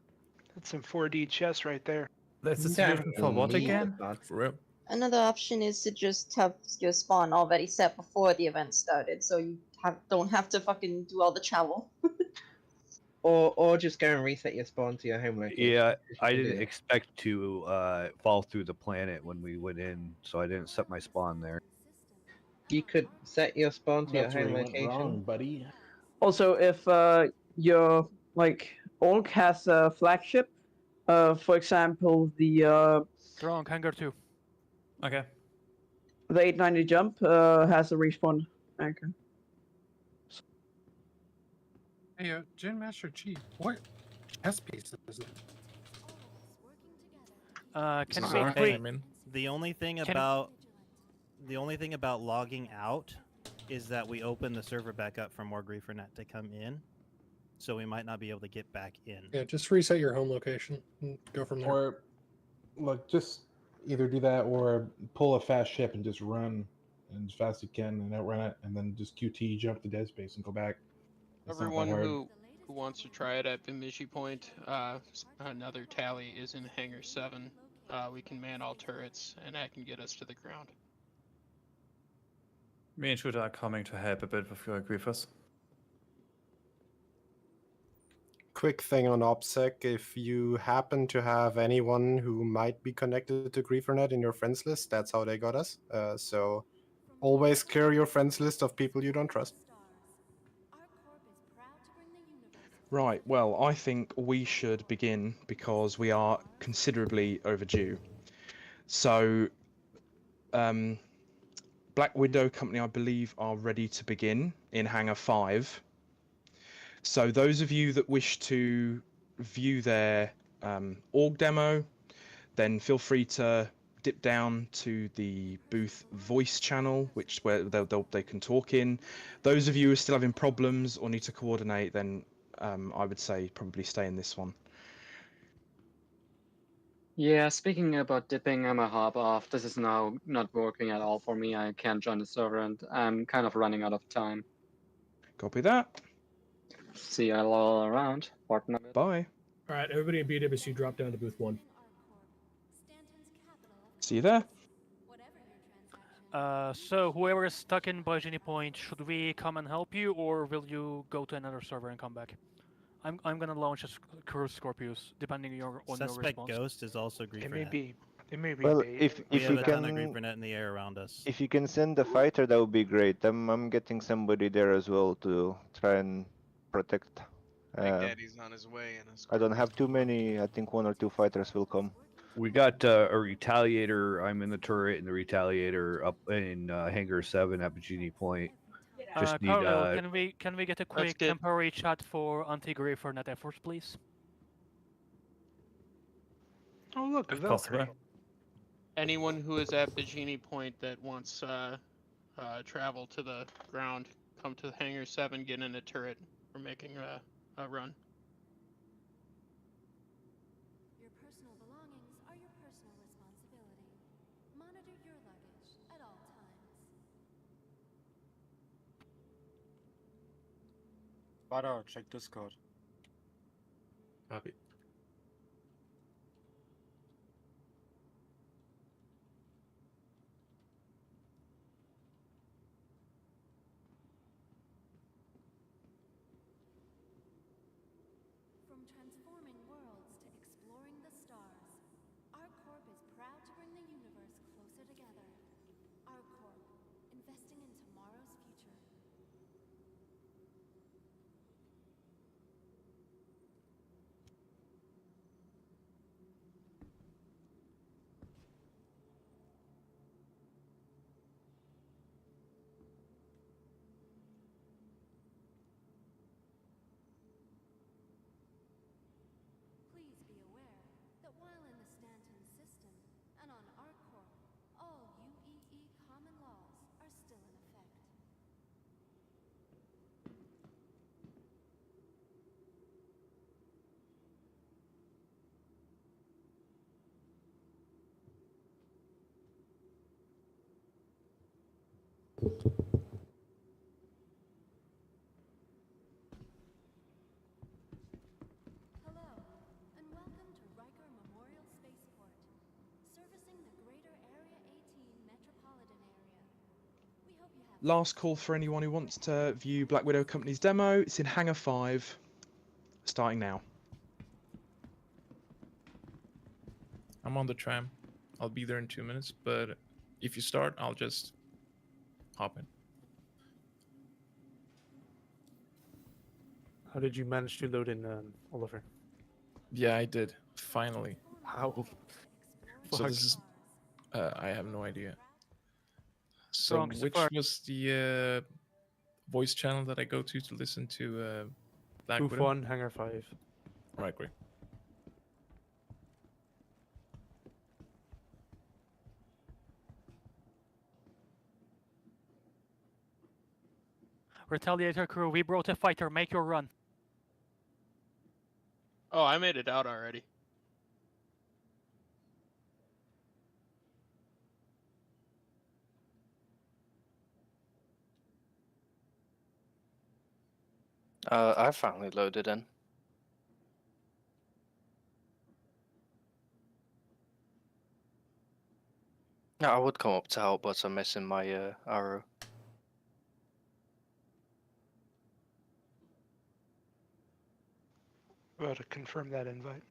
That's some 4D chess right there. That's a Yeah, solution for what need again? that. For real. Another option is to just have your spawn already set before the event started, so you don't have to fucking do all the travel. Or just go and reset your spawn to your home location. Yeah, if you I can do didn't it. expect to fall through the planet when we went in, so I didn't set my spawn there. You could set your spawn to your That's where home you went location. wrong, buddy. Also, if your org has a flagship, for example, Drunk, Hangar 2. Okay. the 890 jump has a respawn anchor. Hey, Gen Master Chief, what chess piece is it? Can we Zark, quick? I mean. The only thing Can- about logging out is that we open the server back up for more GrieferNet to come in, so we might not be able to get back in. Yeah, just reset your home location and go from there. Or, look, just either do that or pull a fast ship and just run as fast as you can and outrun it, and then just QT jump to dead space and go back. It's not that Everyone hard. who wants to try it at Bemidji Point, another tally is in Hangar 7. We can man all turrets, and that can get us to the ground. Me and Shooter are coming to help a bit with your griefers. Quick thing on OPSEC, if you happen to have anyone who might be connected to GrieferNet in your friends list, that's how they got us. So always clear your friends list of people you don't trust. Right, well, I think we should begin because we are considerably overdue. So, Black Widow Company, I believe, are ready to begin in Hangar 5. So those of you that wish to view their org demo, then feel free to dip down to the booth voice channel, which where they can talk in. Those of you who are still having problems or need to coordinate, then I would say probably stay in this one. Yeah, speaking about dipping, I'm a hop off. This is now not working at all for me. I can't join the server and I'm kind of running out of time. Copy that. See you all around. Fortnite. Bye. All right, everybody in BWC drop down to booth 1. See you there. So whoever is stuck in Bajini Point, should we come and help you, or will you go to another server and come back? I'm gonna launch a Cruise Scorpius, depending on your Suspect response. Ghost is also GrieferNet. They may be Well, bait. if we you have a ton of can, GrieferNet in the air around us. if you can send a fighter, that would be great. I'm getting somebody there as well to try and protect. Big Daddy's on his way, and I don't have too many. I think 1 or 2 fighters will come. We got a Retaliator. I'm in the turret, and the Retaliator up in Hangar 7 at Bajini Point. Just need Carlo, can we get a quick temporary chat for anti-GrieferNet efforts, please? Oh look, If a possible. Valkyrie. Anyone who is at Bajini Point that wants travel to the ground, come to Hangar 7, get in a turret. We're making a run. Your personal belongings are your personal responsibility. Monitor your luggage at all times. Vado, check Discord. Copy. From transforming worlds to exploring the stars, OrgCorp is proud to bring the universe closer together. OrgCorp, investing in tomorrow's future. Please be aware that while in the Stanton system and on OrgCorp, all UEE common laws are still in effect. Hello, and welcome to Riker Memorial Spaceport, servicing the greater Area 18 metropolitan area. We hope you have Last call for anyone who wants to view Black Widow Company's demo. It's in Hangar 5, starting now. I'm on the tram. I'll be there in 2 minutes, but if you start, I'll just hop in. How did you manage to load in, Oliver? Yeah, I did. Finally. How? So Fuck. this is. I have no idea. So Bronx, which fuck. was the voice channel that I go to listen to Black Booth Widow? 1, Hangar 5. Right, great. Retaliator crew, we brought a fighter. Make your run. Oh, I made it out already. I finally loaded in. Yeah, I would come up to help, but I'm missing my arrow. About to confirm that invite.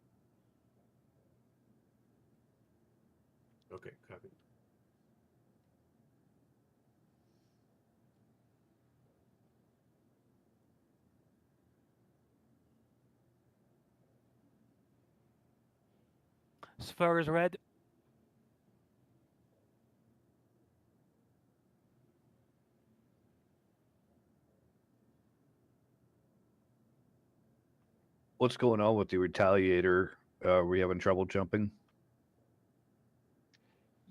Okay, copy. Sphere is red. What's going on with the Retaliator? Are we having trouble jumping?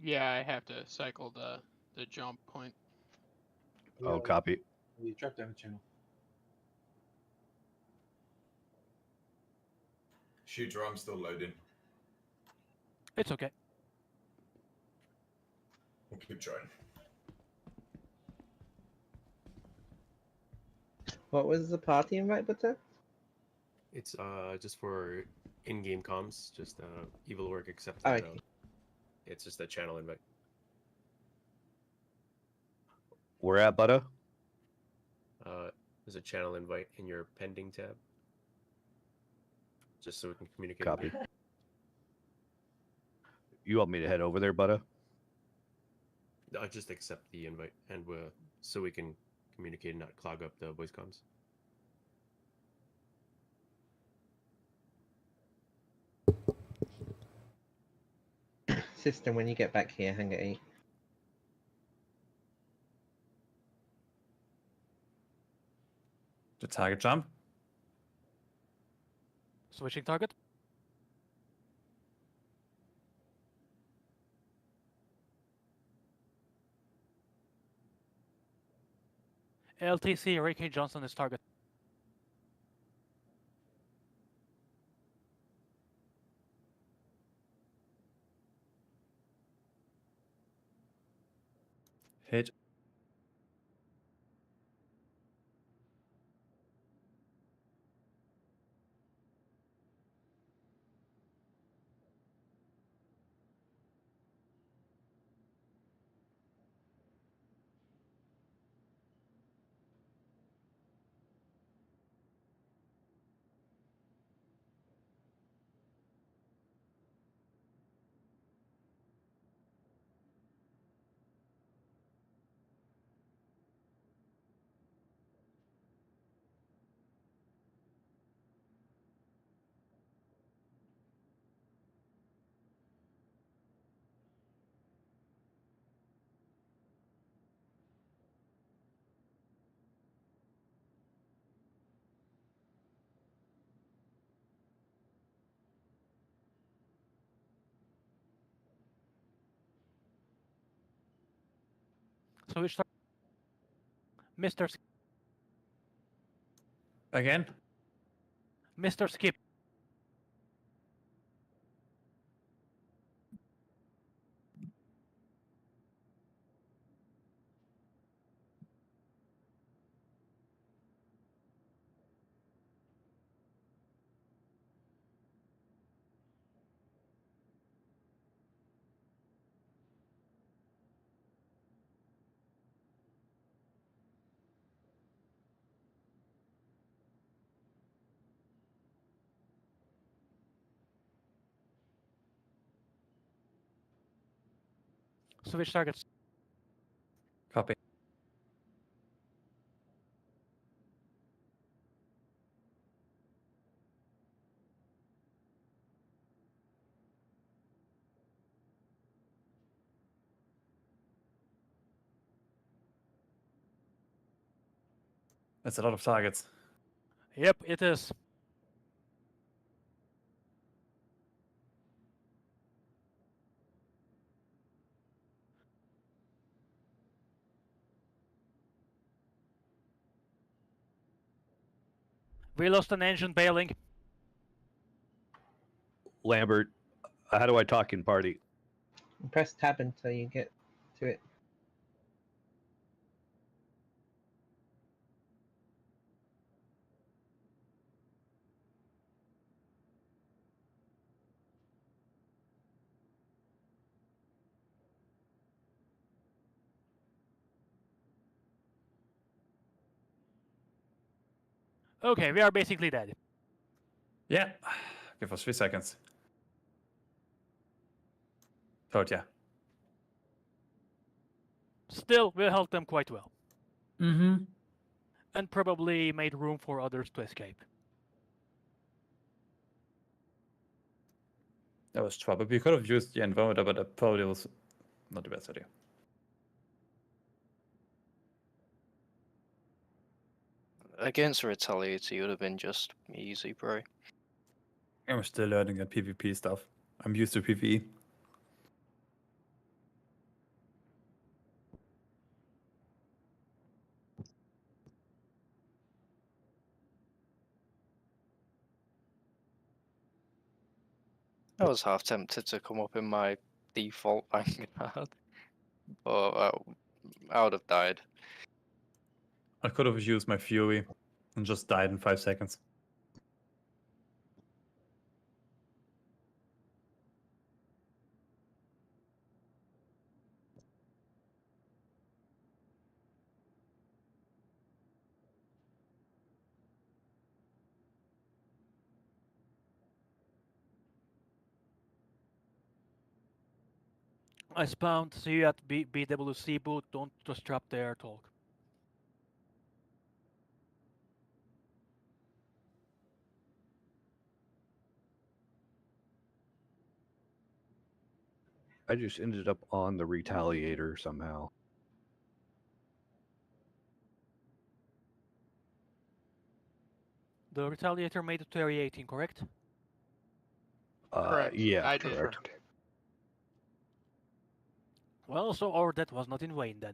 Yeah, I have to cycle the jump point. Oh, copy. You drop down the channel. Shooter, I'm still loading. It's okay. We'll keep trying. What was the party invite button? It's just for in-game comms, just evil work accepted. Oh, okay. It's just a channel invite. Where at, Butter? There's a channel invite in your pending tab, just so we can communicate. Copy. You want me to head over there, Butter? I just accept the invite, and so we can communicate and not clog up the voice comms. System, when you get back here, Hangar 8. The target jump. Switching target. LTC, Ricky Johnson is target. Hit. Switch target. Mr. Again? Mr. Skip. Switch targets. Copy. That's a lot of targets. Yep, it is. We lost an engine bailing. Lambert, how do I talk in party? Press tab until you get to it. Okay, we are basically dead. Yeah. Give us 3 seconds. Told ya. Still, we held them quite well. Mm-hmm. And probably made room for others to escape. That was trouble. We could have used the Invoter, but that probably was not the best idea. Against a Retaliator, you would have been just easy, bro. I'm still learning that PvP stuff. I'm used to PvE. I was half tempted to come up in my default Vanguard, but I would have died. I could have used my Fury and just died in 5 seconds. I spawned, see you at BWC booth, don't disrupt their talk. I just ended up on the Retaliator somehow. The Retaliator made it to Area 18, correct? Correct. Yeah, I did. correct. Well, so our death was not in vain then.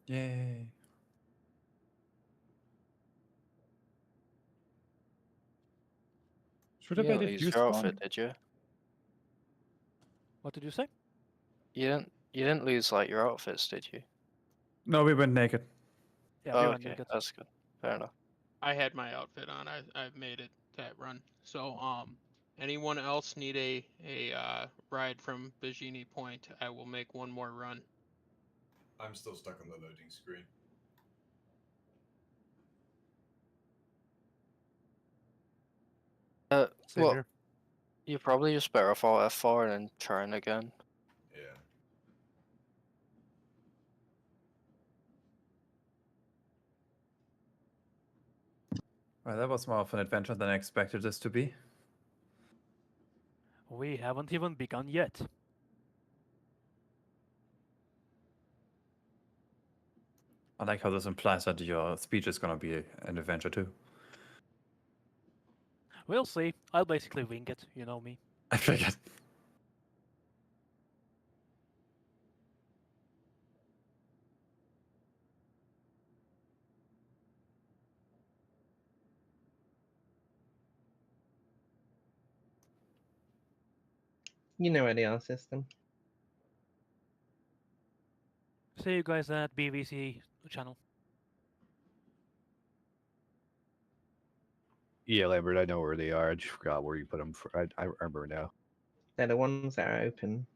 Yay. Should have You made didn't it lose use your one. outfit, did you? What did you say? You didn't lose like your outfits, did you? No, we went naked. Yeah, Oh, we went okay, naked. that's good. Fair enough. I had my outfit on. I've made it that run. So anyone else need a ride from Bajini Point? I will make one more run. I'm still stuck on the loading screen. Same Well, here. you're probably just better off alt F4 and then trying again. Yeah. Well, that was more of an adventure than I expected this to be. We haven't even begun yet. I like how this implies that your speech is gonna be an adventure too. We'll see. I'll basically wing it, you know me. I figured. You know ADR system. See you guys at BVC channel. Yeah, Lambert, I know where they are. I just forgot where you put them. I remember now. They're the ones that are open.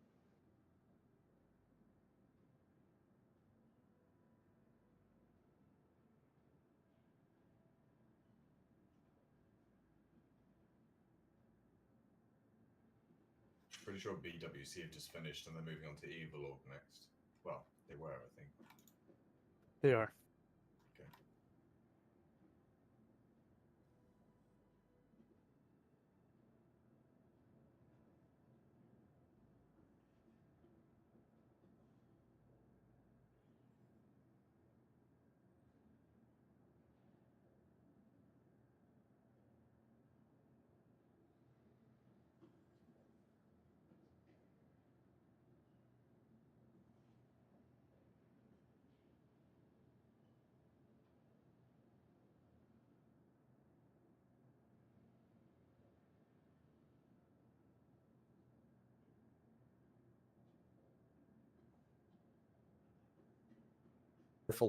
Pretty sure BWC have just finished and they're moving on to Evil Org next. Well, they were, I think. They are. Okay.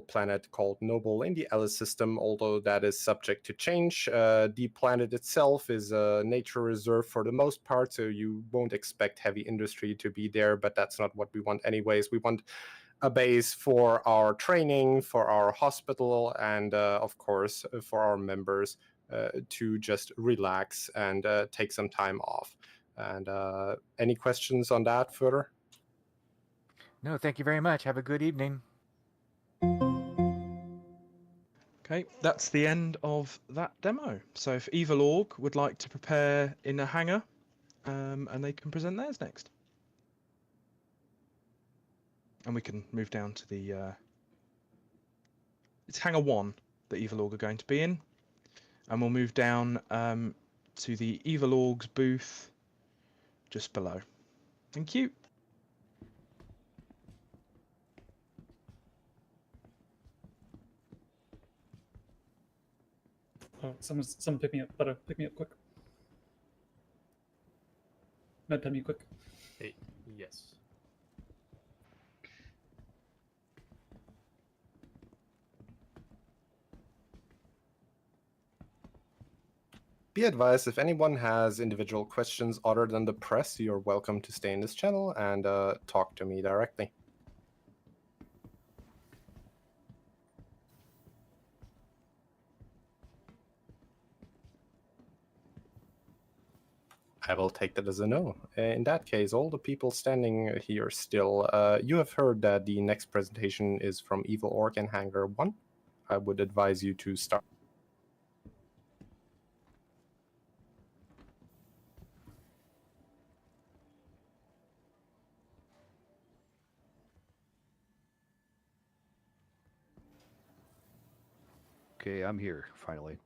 planet called Noble in the Alice system, although that is subject to change. The planet itself is a nature reserve for the most part, so you won't expect heavy industry to be there, but that's not what we want anyways. We want a base for our training, for our hospital, and of course for our members to just relax and take some time off. And any questions on that further? No, thank you very much. Have a good evening. Okay, that's the end of that demo. So if Evil Org would like to prepare in a hangar, and they can present theirs next. And we can move down to the... it's hangar 1 that Evil Org are going to be in. And we'll move down to the Evil Org's booth just below. Thank you. Oh, someone pick me up. Butter, pick me up quick. Med, pick me quick. Hey, yes. Be advised, if anyone has individual questions other than the press, you're welcome to stay in this channel and talk to me directly. I will take that as a no. In that case, all the people standing here still, you have heard that the next presentation is from Evil Org and Hangar 1. I would advise you to start. Okay, I'm here, finally.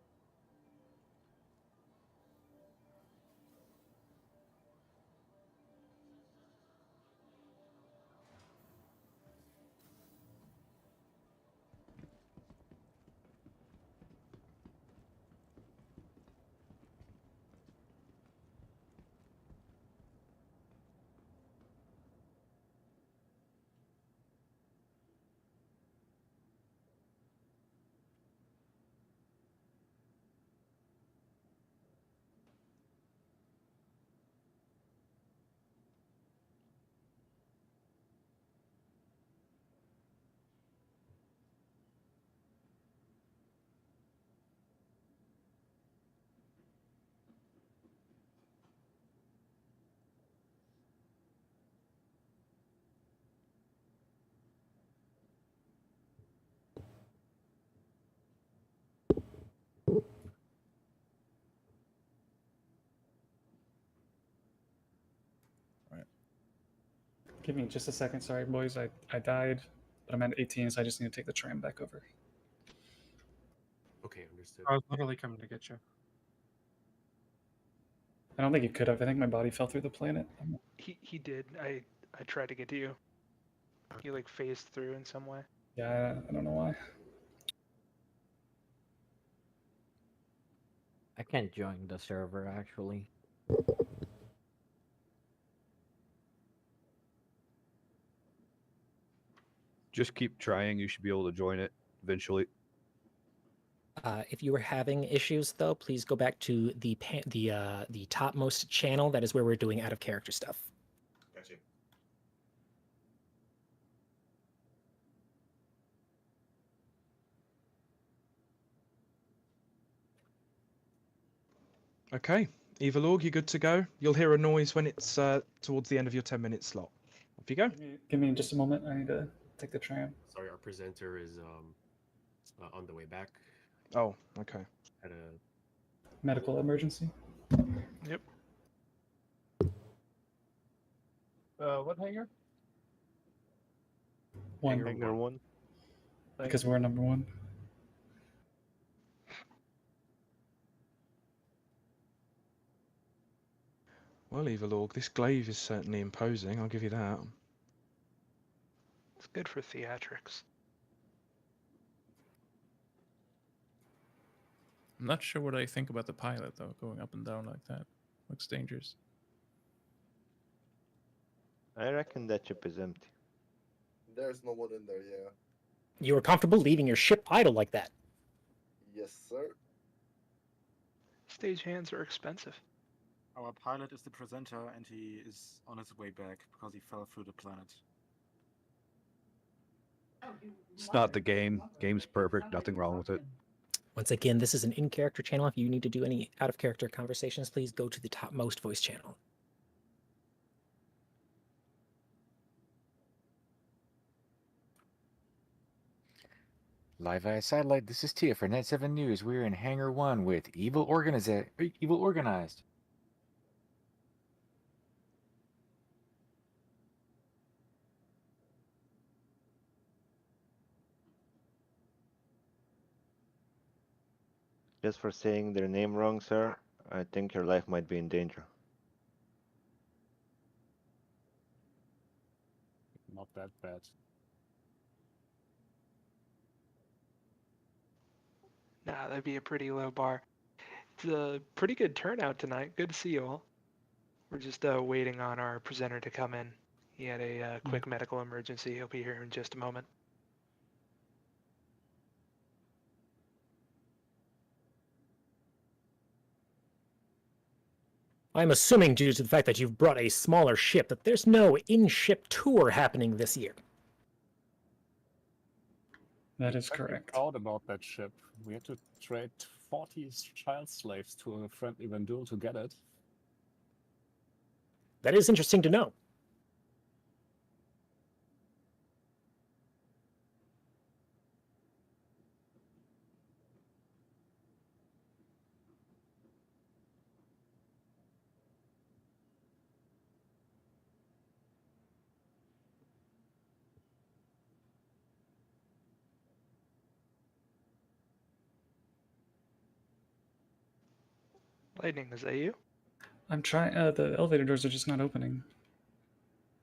Give me just a second. Sorry, boys. I died, but I'm at 18, so I just need to take the tram back over. Okay, understood. I was literally coming to get you. I don't think you could have. I think my body fell through the planet. He did. I tried to get to you. You like phased through in some way. Yeah, I don't know why. I can't join the server actually. Just keep trying. You should be able to join it eventually. If you were having issues, though, please go back to the topmost channel. That is where we're doing out of character stuff. Gotcha. Okay, Evil Org, you're good to go. You'll hear a noise when it's towards the end of your 10-minute slot. Off you go. Give me just a moment. I need to take the tram. Sorry, our presenter is on the way back. Oh, okay. At a Medical emergency. Yep. What hangar? One. Hangar 1. Because we're number 1. Well, Evil Org, this glaive is certainly imposing, I'll give you that. It's good for theatrics. I'm not sure what I think about the pilot, though, going up and down like that. Looks dangerous. I reckon that ship is empty. There's no one in there, yeah. You are comfortable leaving your ship idle like that? Yes, sir. Stagehands are expensive. Our pilot is the presenter, and he is on his way back because he fell through the planet. It's not the game. Game's perfect. Nothing wrong with it. Once again, this is an in-character channel. If you need to do any out-of-character conversations, please go to the topmost voice channel. Live via satellite, this is Tia for Net 7 News. We're in Hangar 1 with Evil Organized. Just for saying their name wrong, sir, I think your life might be in danger. Not that bad. Nah, that'd be a pretty low bar. It's a pretty good turnout tonight. Good to see you all. We're just waiting on our presenter to come in. He had a quick medical emergency. He'll be here in just a moment. I'm assuming due to the fact that you've brought a smaller ship that there's no in-ship tour happening this year. That is correct. Proud about that ship. We had to trade 40 child slaves to a friendly Vandul to get it. That is interesting to know. Lightning, is that you? I'm trying. The elevator doors are just not opening.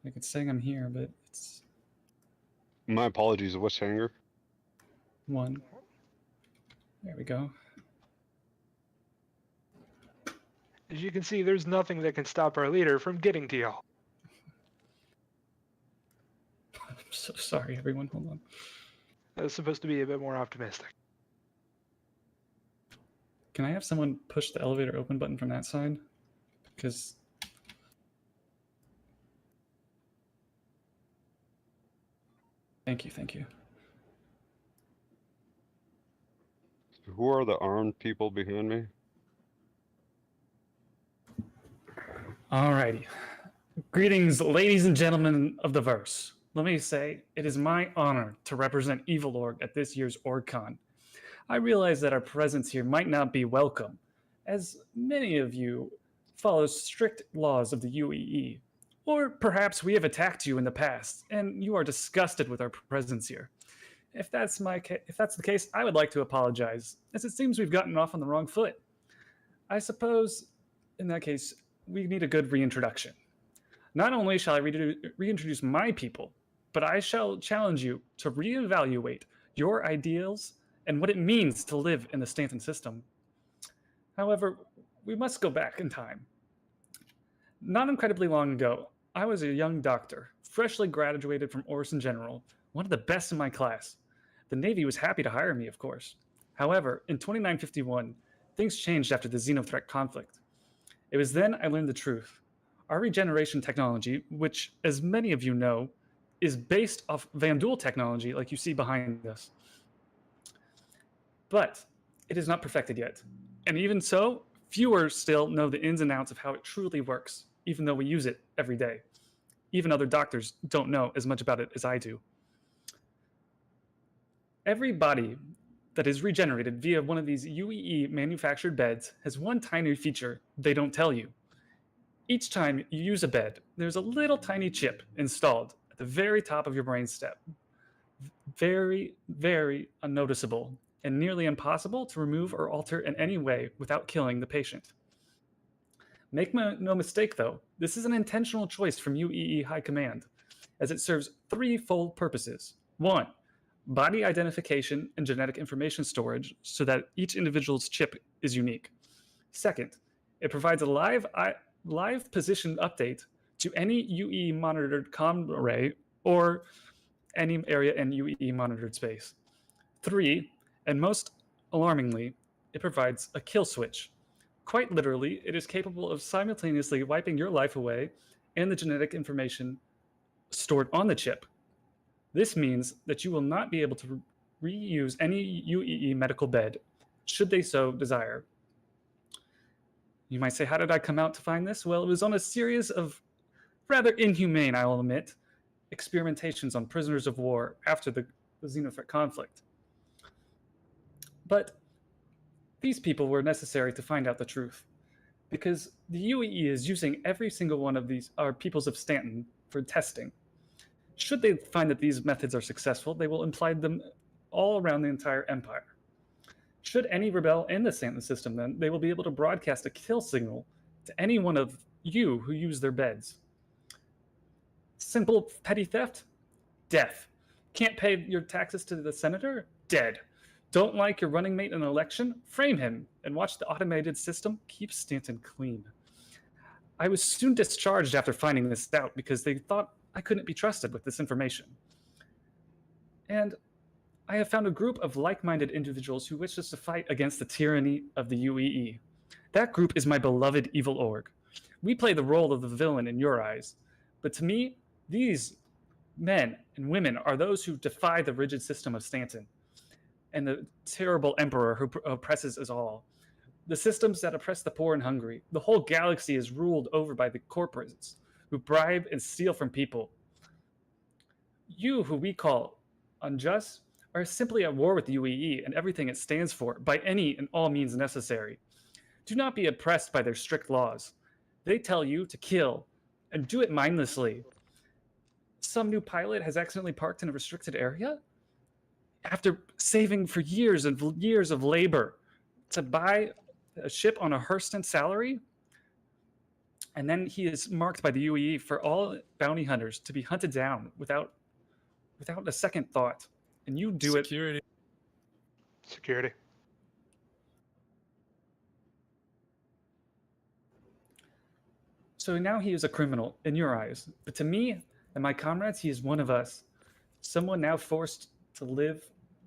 Like it's saying I'm here, but it's My apologies. What's hangar? 1. There we go. As you can see, there's nothing that can stop our leader from getting to y'all. I'm so sorry, everyone. Hold on. That was supposed to be a bit more optimistic. Can I have someone push the elevator open button from that side? Because thank you. Who are the armed people behind me? Alrighty. Greetings, ladies and gentlemen of the verse. Let me say, it is my honor to represent Evil Org at this year's OrgCon. I realize that our presence here might not be welcome, as many of you follow strict laws of the UEE. Or perhaps we have attacked you in the past, and you are disgusted with our presence here. If that's the case, I would like to apologize, as it seems we've gotten off on the wrong foot. I suppose, in that case, we need a good reintroduction. Not only shall I reintroduce my people, but I shall challenge you to reevaluate your ideals and what it means to live in the Stanton system. However, we must go back in time. Not incredibly long ago, I was a young doctor, freshly graduated from Orson General, one of the best in my class. The Navy was happy to hire me, of course. However, in 2951, things changed after the Xenothreat conflict. It was then I learned the truth. Our regeneration technology, which, as many of you know, is based off Vandul technology like you see behind us. But it is not perfected yet. And even so, fewer still know the ins and outs of how it truly works, even though we use it every day. Even other doctors don't know as much about it as I do. Every body that is regenerated via one of these UEE manufactured beds has one tiny feature they don't tell you. Each time you use a bed, there's a little tiny chip installed at the very top of your brain stem. Very, very unnoticeable and nearly impossible to remove or alter in any way without killing the patient. Make no mistake though, this is an intentional choice from UEE High Command, as it serves threefold purposes. 1, body identification and genetic information storage so that each individual's chip is unique. 2nd, it provides a live position update to any UE monitored comm array or any area in UEE monitored space. 3, and most alarmingly, it provides a kill switch. Quite literally, it is capable of simultaneously wiping your life away and the genetic information stored on the chip. This means that you will not be able to reuse any UEE medical bed, should they so desire. You might say, how did I come out to find this? Well, it was on a series of rather inhumane, I will admit, experimentations on prisoners of war after the Xenothreat conflict. But these people were necessary to find out the truth, because the UEE is using every single one of these peoples of Stanton for testing. Should they find that these methods are successful, they will imply them all around the entire empire. Should any rebel in the Stanton system, then, they will be able to broadcast a kill signal to any one of you who use their beds. Simple petty theft? Death. Can't pay your taxes to the senator? Dead. Don't like your running mate in an election? Frame him and watch the automated system keep Stanton clean. I was soon discharged after finding this out because they thought I couldn't be trusted with this information. And I have found a group of like-minded individuals who wish us to fight against the tyranny of the UEE. That group is my beloved Evil Org. We play the role of the villain in your eyes, but to me, these men and women are those who defy the rigid system of Stanton and the terrible emperor who oppresses us all. The systems that oppress the poor and hungry. The whole galaxy is ruled over by the corporates who bribe and steal from people. You, who we call unjust, are simply at war with the UEE and everything it stands for by any and all means necessary. Do not be oppressed by their strict laws. They tell you to kill and do it mindlessly. Some new pilot has accidentally parked in a restricted area after saving for years and years of labor to buy a ship on a Hurston salary, and then he is marked by the UEE for all bounty hunters to be hunted down without a second thought. And you do Security. it. Security. So now he is a criminal in your eyes, but to me and my comrades, he is one of us. Someone now forced to live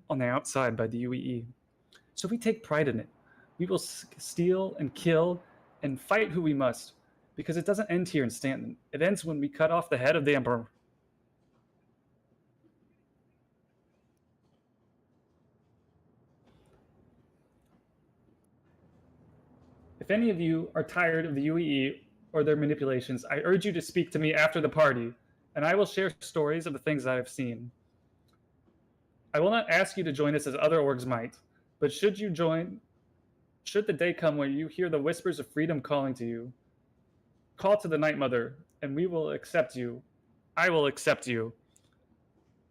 on the outside by the UEE. So we take pride in it. We will steal and kill and fight who we must, because it doesn't end here in Stanton. It ends when we cut off the head of the Emperor. If any of you are tired of the UEE or their manipulations, I urge you to speak to me after the party, and I will share stories of the things I have seen. I will not ask you to join us as other orgs might, but should you join, should the day come where you hear the whispers of freedom calling to you, call to the Night Mother, and we will accept you. I will accept you.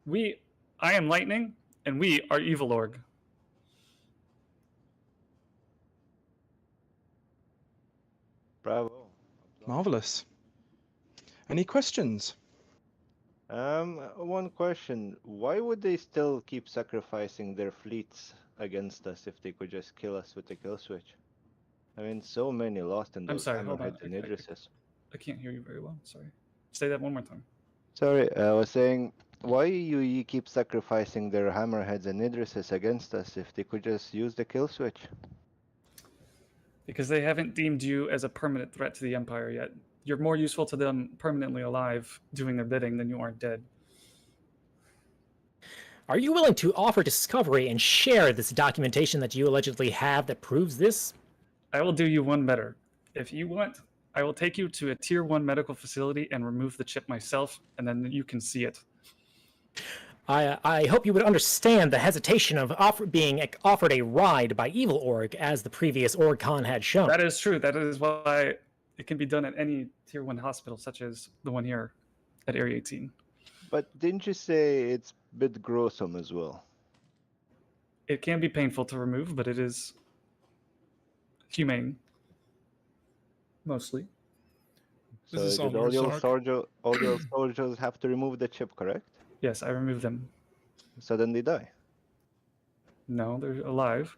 I am Lightning, and we are Evil Org. Bravo. Marvelous. Any questions? One question. Why would they still keep sacrificing their fleets against us if they could just kill us with the kill switch? I mean, so many lost in I'm those sorry, hold on. hammerheads and Idrises. I can't hear you very well. Sorry. Say that one more time. Sorry, I was saying, why you keep sacrificing their hammerheads and Idrises against us if they could just use the kill switch? Because they haven't deemed you as a permanent threat to the Empire yet. You're more useful to them permanently alive, doing their bidding, than you are dead. Are you willing to offer discovery and share this documentation that you allegedly have that proves this? I will do you one better. If you want, I will take you to a Tier 1 medical facility and remove the chip myself, and then you can see it. I hope you would understand the hesitation of being offered a ride by Evil Org, as the previous OrgCon had shown. That is true. That is why it can be done at any Tier 1 hospital, such as the one here at Area 18. But didn't you say it's a bit gruesome as well? It can be painful to remove, but it is humane. Mostly. So did all your soldiers have to remove the chip, correct? Yes, I removed them. So then they die? No, they're alive.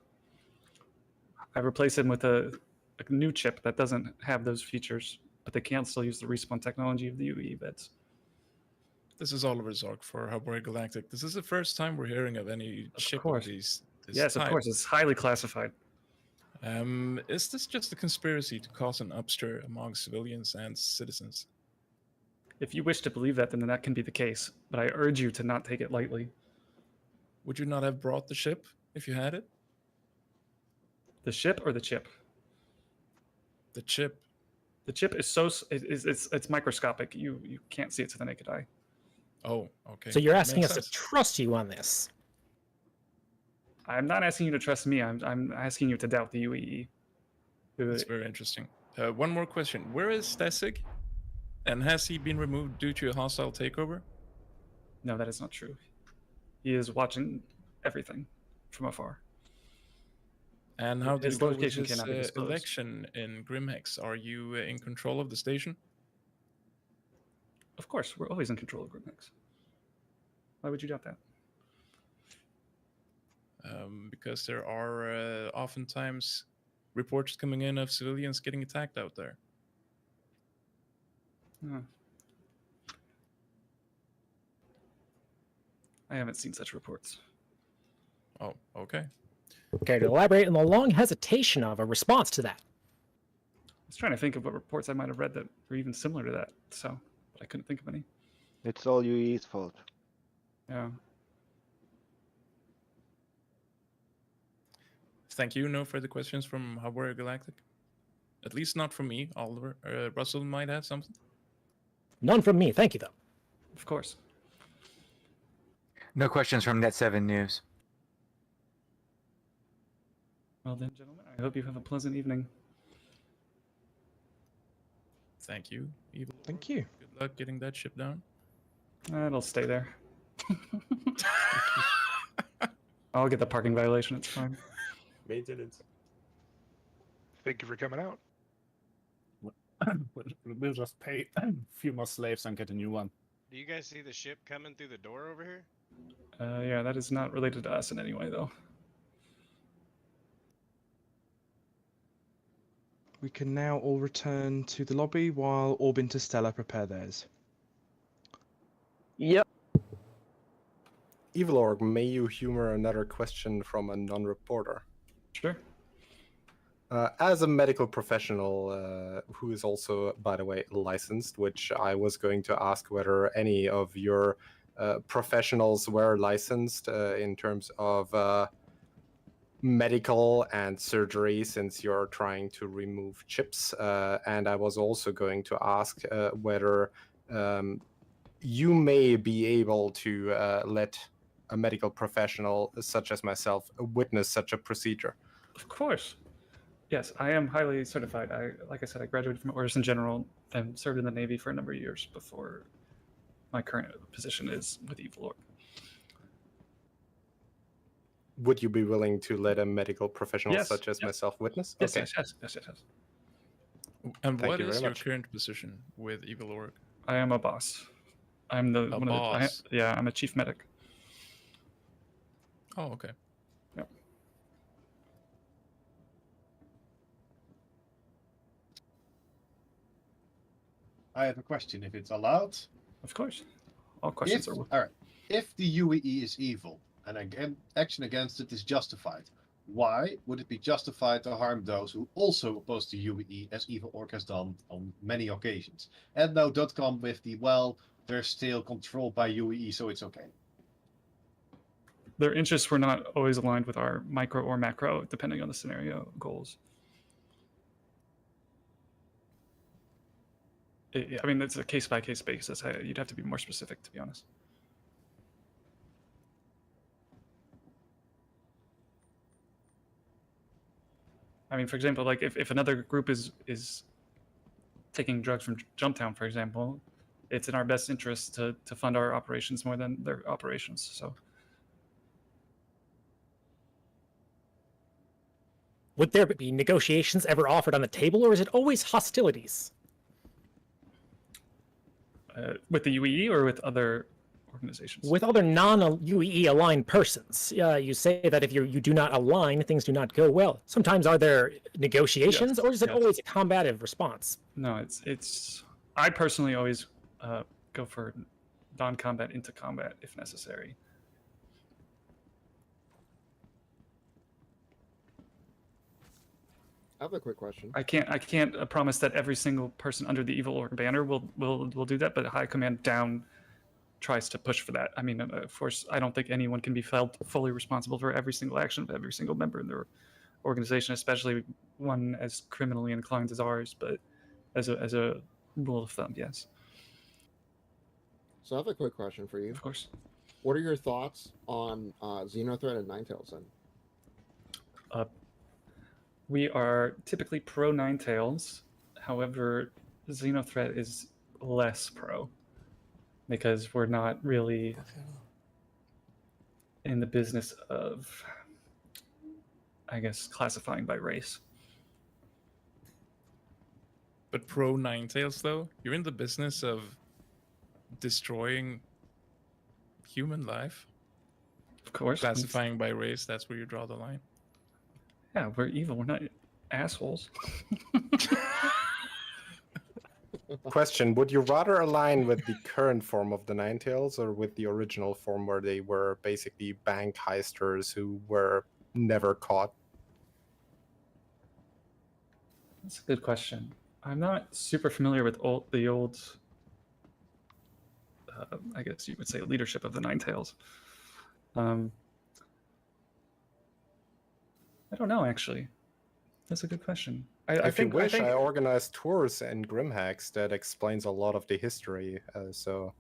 I replaced them with a new chip that doesn't have those features, but they can still use the respawn technology of the UE beds. This is Oliver Zork for Hubware Galactic. This is the first time we're hearing of any ship of this Yes, type. of course. It's highly classified. Is this just a conspiracy to cause an upstir among civilians and citizens? If you wish to believe that, then that can be the case. But I urge you to not take it lightly. Would you not have brought the ship if you had it? The ship or the chip? The chip. The chip is it's microscopic. You can't see it to the naked eye. Oh, okay. So you're That asking makes us sense. to trust you on this? I'm not asking you to trust me. I'm asking you to doubt the UEE. That's very interesting. One more question. Where is Stasig? And has he been removed due to a hostile takeover? No, that is not true. He is watching everything from afar. And how did His it go with location his cannot be disclosed. election in Grimhex? Are you in control of the station? Of course, we're always in control of Grimhex. Why would you doubt that? Because there are oftentimes reports coming in of civilians getting attacked out there. Huh. I haven't seen such reports. Oh, okay. Okay, to elaborate on the long hesitation of a response to that. I was trying to think of what reports I might have read that were even similar to that, but I couldn't think of any. It's all UE's fault. Yeah. Thank you. No further questions from Hubware Galactic? At least not from me, Oliver. Russell might have something. None from me, thank you though. Of course. No questions from Net7 News. Well then, gentlemen, I hope you have a pleasant evening. Thank you, Evil. Thank you. Good luck getting that ship down. It'll stay there. I'll get the parking violation, it's fine. Maintenance. Thank you for coming out. We'll just pay a few more slaves and get a new one. Do you guys see the ship coming through the door over here? Yeah, that is not related to us in any way, though. We can now all return to the lobby while Orb Interstellar prepare theirs. Yep. Evil Org, may you humor another question from a non-reporter? Sure. As a medical professional who is also, by the way, licensed, which I was going to ask whether any of your professionals were licensed in terms of medical and surgery, since you're trying to remove chips. And I was also going to ask whether you may be able to let a medical professional such as myself witness such a procedure. Of course. Yes, I am highly certified. Like I said, I graduated from Orders in General and served in the Navy for a number of years before my current position is with Evil Org. Would you be willing to let a medical professional Yes, such as yes. myself witness? Yes, Okay. yes. And Thank what you is very your much. current position with Evil Org? I am a boss. I'm the A one of boss? the, yeah, I'm a chief medic. Oh, okay. Yep. I have a question, if it's allowed. Of course. All questions If, are. all right. If the UEE is evil and action against it is justified, why would it be justified to harm those who also oppose the UEE, as Evil Org has done on many occasions? And now .com with the, well, they're still controlled by UEE, so it's okay. Their interests were not always aligned with our micro or macro, depending on the scenario goals. I mean, it's a case-by-case basis. You'd have to be more specific, to be honest. I mean, for example, like if another group is taking drugs from Jumptown, for example, it's in our best interest to fund our operations more than their operations. So Would there be negotiations ever offered on the table, or is it always hostilities? with the UEE or with other organizations? With other non-UEE aligned persons. You say that if you do not align, things do not go well. Sometimes are there negotiations, Yes, or is it yes. always a combative response? No, it's. I personally always go for non-combat into combat if necessary. I have a quick question. I can't promise that every single person under the Evil Org banner will do that, but High Command down tries to push for that. I mean, of course, I don't think anyone can be felt fully responsible for every single action of every single member in their organization, especially one as criminally inclined as ours. But as a rule of thumb, yes. So I have a quick question for you. Of course. What are your thoughts on Xenothreat and Ninetales then? We are typically pro Ninetales. However, Xenothreat is less pro because we're not really in the business of, I guess, classifying by race. But pro Ninetales, though, you're in the business of destroying human life. Of course. Classifying by race, that's where you draw the line. Yeah, we're evil. We're not assholes. Question: would you rather align with the current form of the Ninetales or with the original form where they were basically bank heisters who were never caught? That's a good question. I'm not super familiar with the old I guess you would say, leadership of the Ninetales. I don't know, actually. That's a good question. If you wish, I organized tours in Grimhacks that explains a lot of the history. So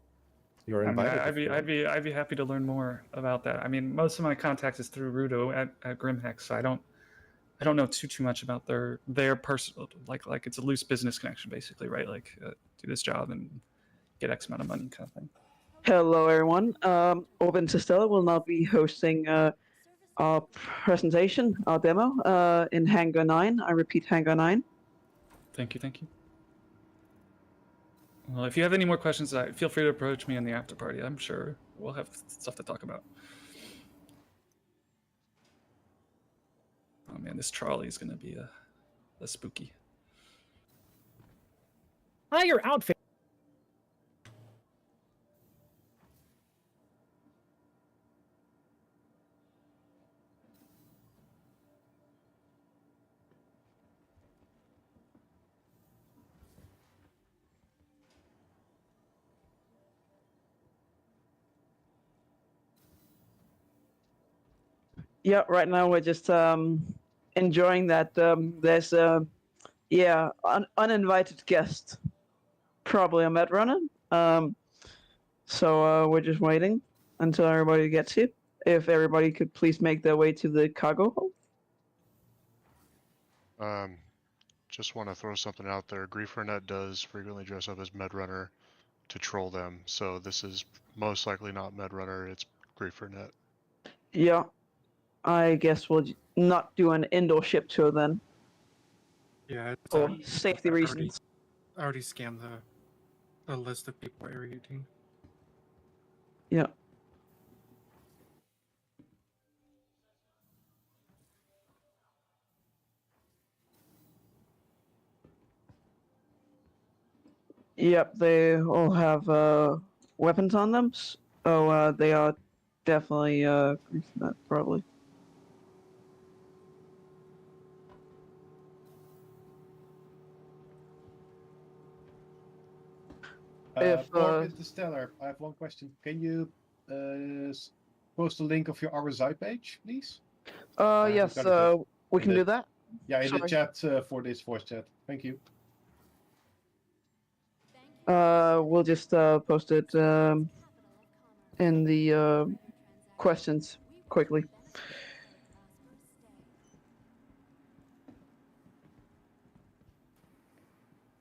you're invited. I'd be happy to learn more about that. I mean, most of my contacts is through Rudo at Grimhacks, so I don't know too much about their personal like it's a loose business connection basically, right? Like do this job and get X amount of money kind of thing. Hello, everyone. Orban Sistella will now be hosting our presentation, our demo, in Hangar 9. I repeat, Hangar 9. Thank you. Well, if you have any more questions, feel free to approach me in the after party. I'm sure we'll have stuff to talk about. Oh man, this trolley is going to be a spooky. Hi, your outfit. Yeah, right now we're just enjoying that there's uninvited guest, probably a med runner. So we're just waiting until everybody gets here. If everybody could please make their way to the cargo hold. Just want to throw something out there. GrieferNet does frequently dress up as Medrunner to troll them, so this is most likely not Medrunner, it's GrieferNet. Yeah, I guess we'll not do an indoor ship tour then. Yeah, it's, for safety reasons. I already scanned the list of people Area 18. Yeah. Yep, they all have weapons on them. So they are definitely probably. Interstellar, I have one question. Can you post a link of your RSI page, please? Yes, we can do that. Yeah, in the Sorry. chat for this voice chat. Thank you. We'll just post it in the questions quickly.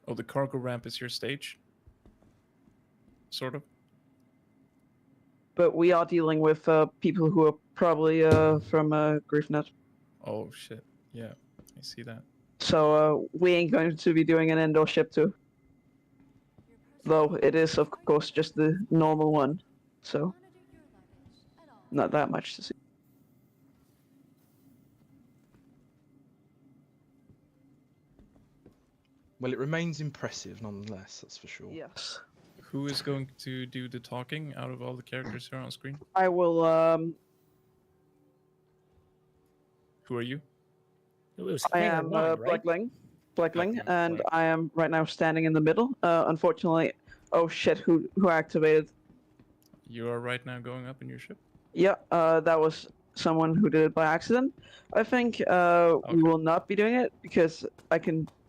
Oh, the cargo ramp is your stage? Sort of? But we are dealing with people who are probably from GriefNet. Oh, shit. Yeah, I see that. So we ain't going to be doing an indoor ship tour. Though it is, of course, just the normal one. So not that much to see. Well, it remains impressive nonetheless, that's for sure. Yes. Who is going to do the talking out of all the characters here on screen? I will. Who are you? It was I Hanger am 1, right? Blackling. Blackling, Okay, and right. I am right now standing in the middle. Unfortunately, oh shit! Who activated? You are right now going up in your ship? Yeah, that was someone who did it by accident. I think we will not be doing it because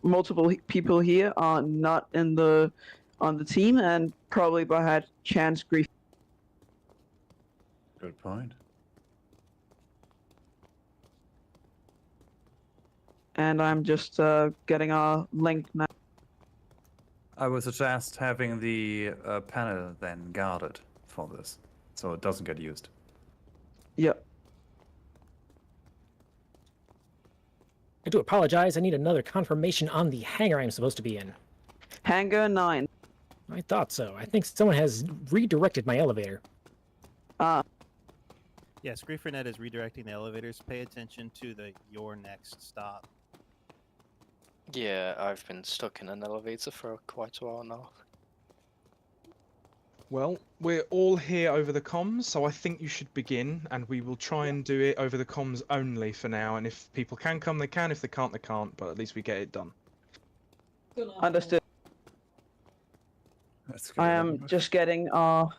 multiple people here are not on the team, and probably by had chance grief. Good point. And I'm just getting our link now. I would suggest having the panel then guarded for this, so it doesn't get used. Yep. I do apologize. I need another confirmation on the hangar I'm supposed to be in. Hangar 9. I thought so. I think someone has redirected my elevator. Yes, GrieferNet is redirecting the elevators. Pay attention to the your next stop. Yeah, I've been stuck in an elevator for quite a while now. Well, we're all here over the comms, so I think you should begin, and we will try and do it over the comms only for now. And if people can come, they can. If they can't, they can't. But at least we get it done. Understood. I am just getting our.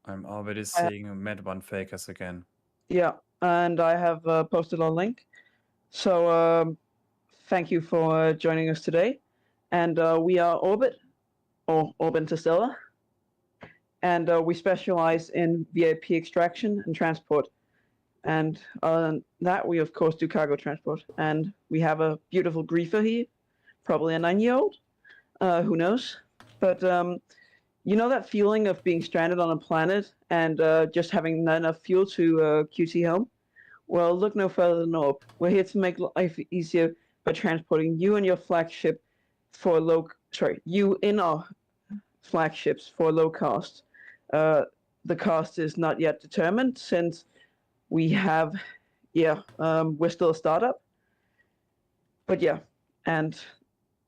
I'm already seeing Med1 fakers again. Yeah, and I have posted our link. So thank you for joining us today. And we are Orbit, or Orb Interstellar. And we specialize in VIP extraction and transport. And other than that, we of course do cargo transport. And we have a beautiful griefer here, probably a 9-year-old. Who knows? But you know that feeling of being stranded on a planet and just having not enough fuel to QT home? Well, look no further than Orb. We're here to make life easier by transporting you and your flagship for you in our flagships for low cost. The cost is not yet determined since we have, we're still a startup. But yeah, and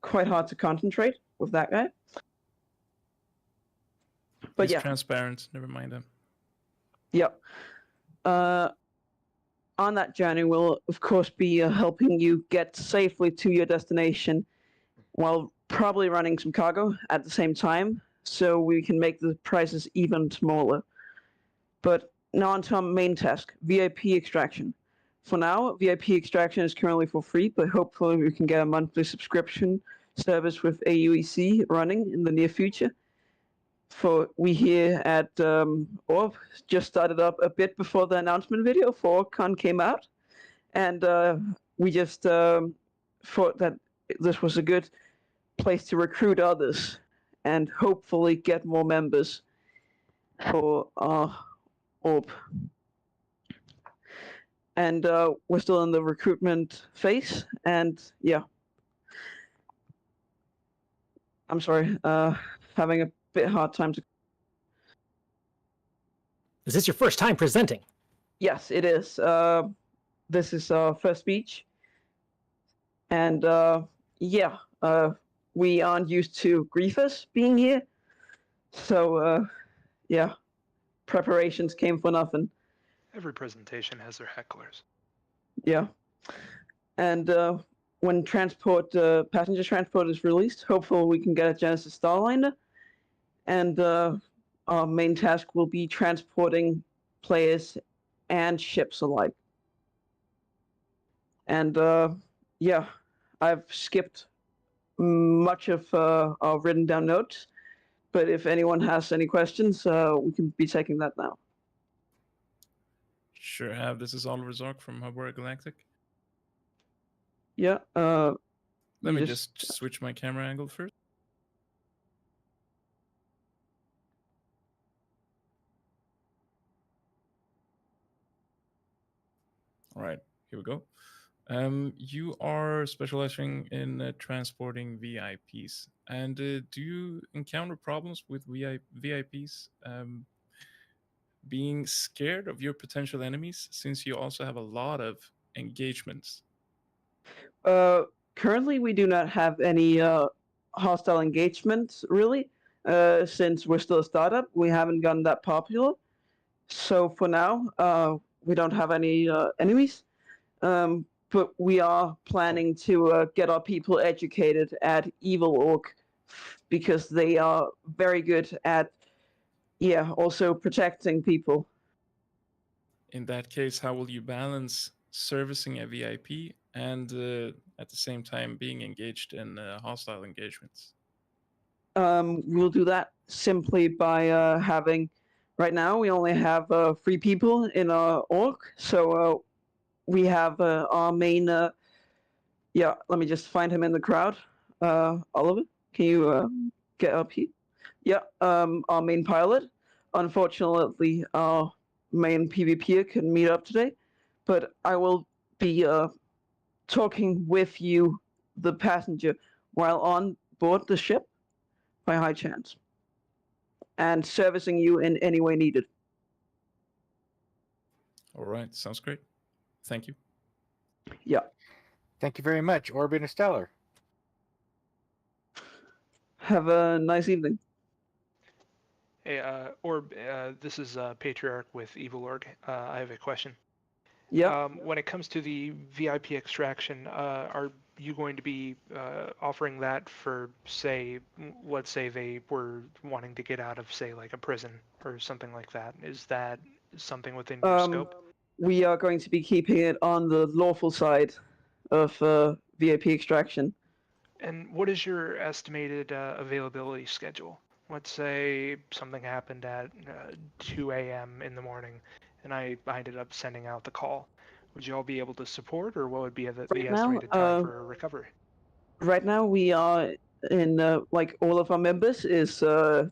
quite hard to concentrate with that guy. But He's transparent. Never mind him. Yep. On that journey, we'll of course be helping you get safely to your destination, while probably running some cargo at the same time, so we can make the prices even smaller. But now on to our main task, VIP extraction. For now, VIP extraction is currently for free, but hopefully we can get a monthly subscription service with AUEC running in the near future. For we here at Orb just started up a bit before the announcement video for OrgCon came out, and we just thought that this was a good place to recruit others and hopefully get more members for our Orb. And we're still in the recruitment phase, and yeah. I'm sorry, having a bit hard time to. Is this your first time presenting? Yes, it is. This is our first speech, and we aren't used to griefers being here, so preparations came for nothing. Every presentation has their hecklers. Yeah, and when passenger transport is released, hopefully we can get a Genesis Starliner, and our main task will be transporting players and ships alike. And I've skipped much of our written down notes, but if anyone has any questions, we can be taking that now. Sure have. This is Oliver Zork from Hubware Galactic. Yeah. Let me just switch my camera angle first. All right, here we go. You are specializing in transporting VIPs, and do you encounter problems with VIPs being scared of your potential enemies, since you also have a lot of engagements? Currently, we do not have any hostile engagements, really. Since we're still a startup, we haven't gotten that popular. So for now, we don't have any enemies. But we are planning to get our people educated at Evil Org, because they are very good at, also protecting people. In that case, how will you balance servicing a VIP and at the same time being engaged in hostile engagements? We'll do that simply by having. Right now, we only have 3 people in our org, so we have our main. Let me just find him in the crowd. Oliver, can you get up here? Yeah, our main pilot. Unfortunately, our main PvPer couldn't meet up today, but I will be talking with you, the passenger, while on board the ship, by high chance, and servicing you in any way needed. All right, sounds great. Thank you. Yeah. Thank you very much, Orbit and Stellar. Have a nice evening. Hey, Orb, this is Patriarch with Evil Org. I have a question. Yeah. When it comes to the VIP extraction, are you going to be offering that for, say, let's say they were wanting to get out of, say, like a prison or something like that? Is that something within your scope? We are going to be keeping it on the lawful side of VIP extraction. And what is your estimated availability schedule? Let's say something happened at 2 a.m. in the morning, and I ended up sending out the call. Would you all be able to support, or what would be the estimated time for recovery? Right now, we are in like all of our members is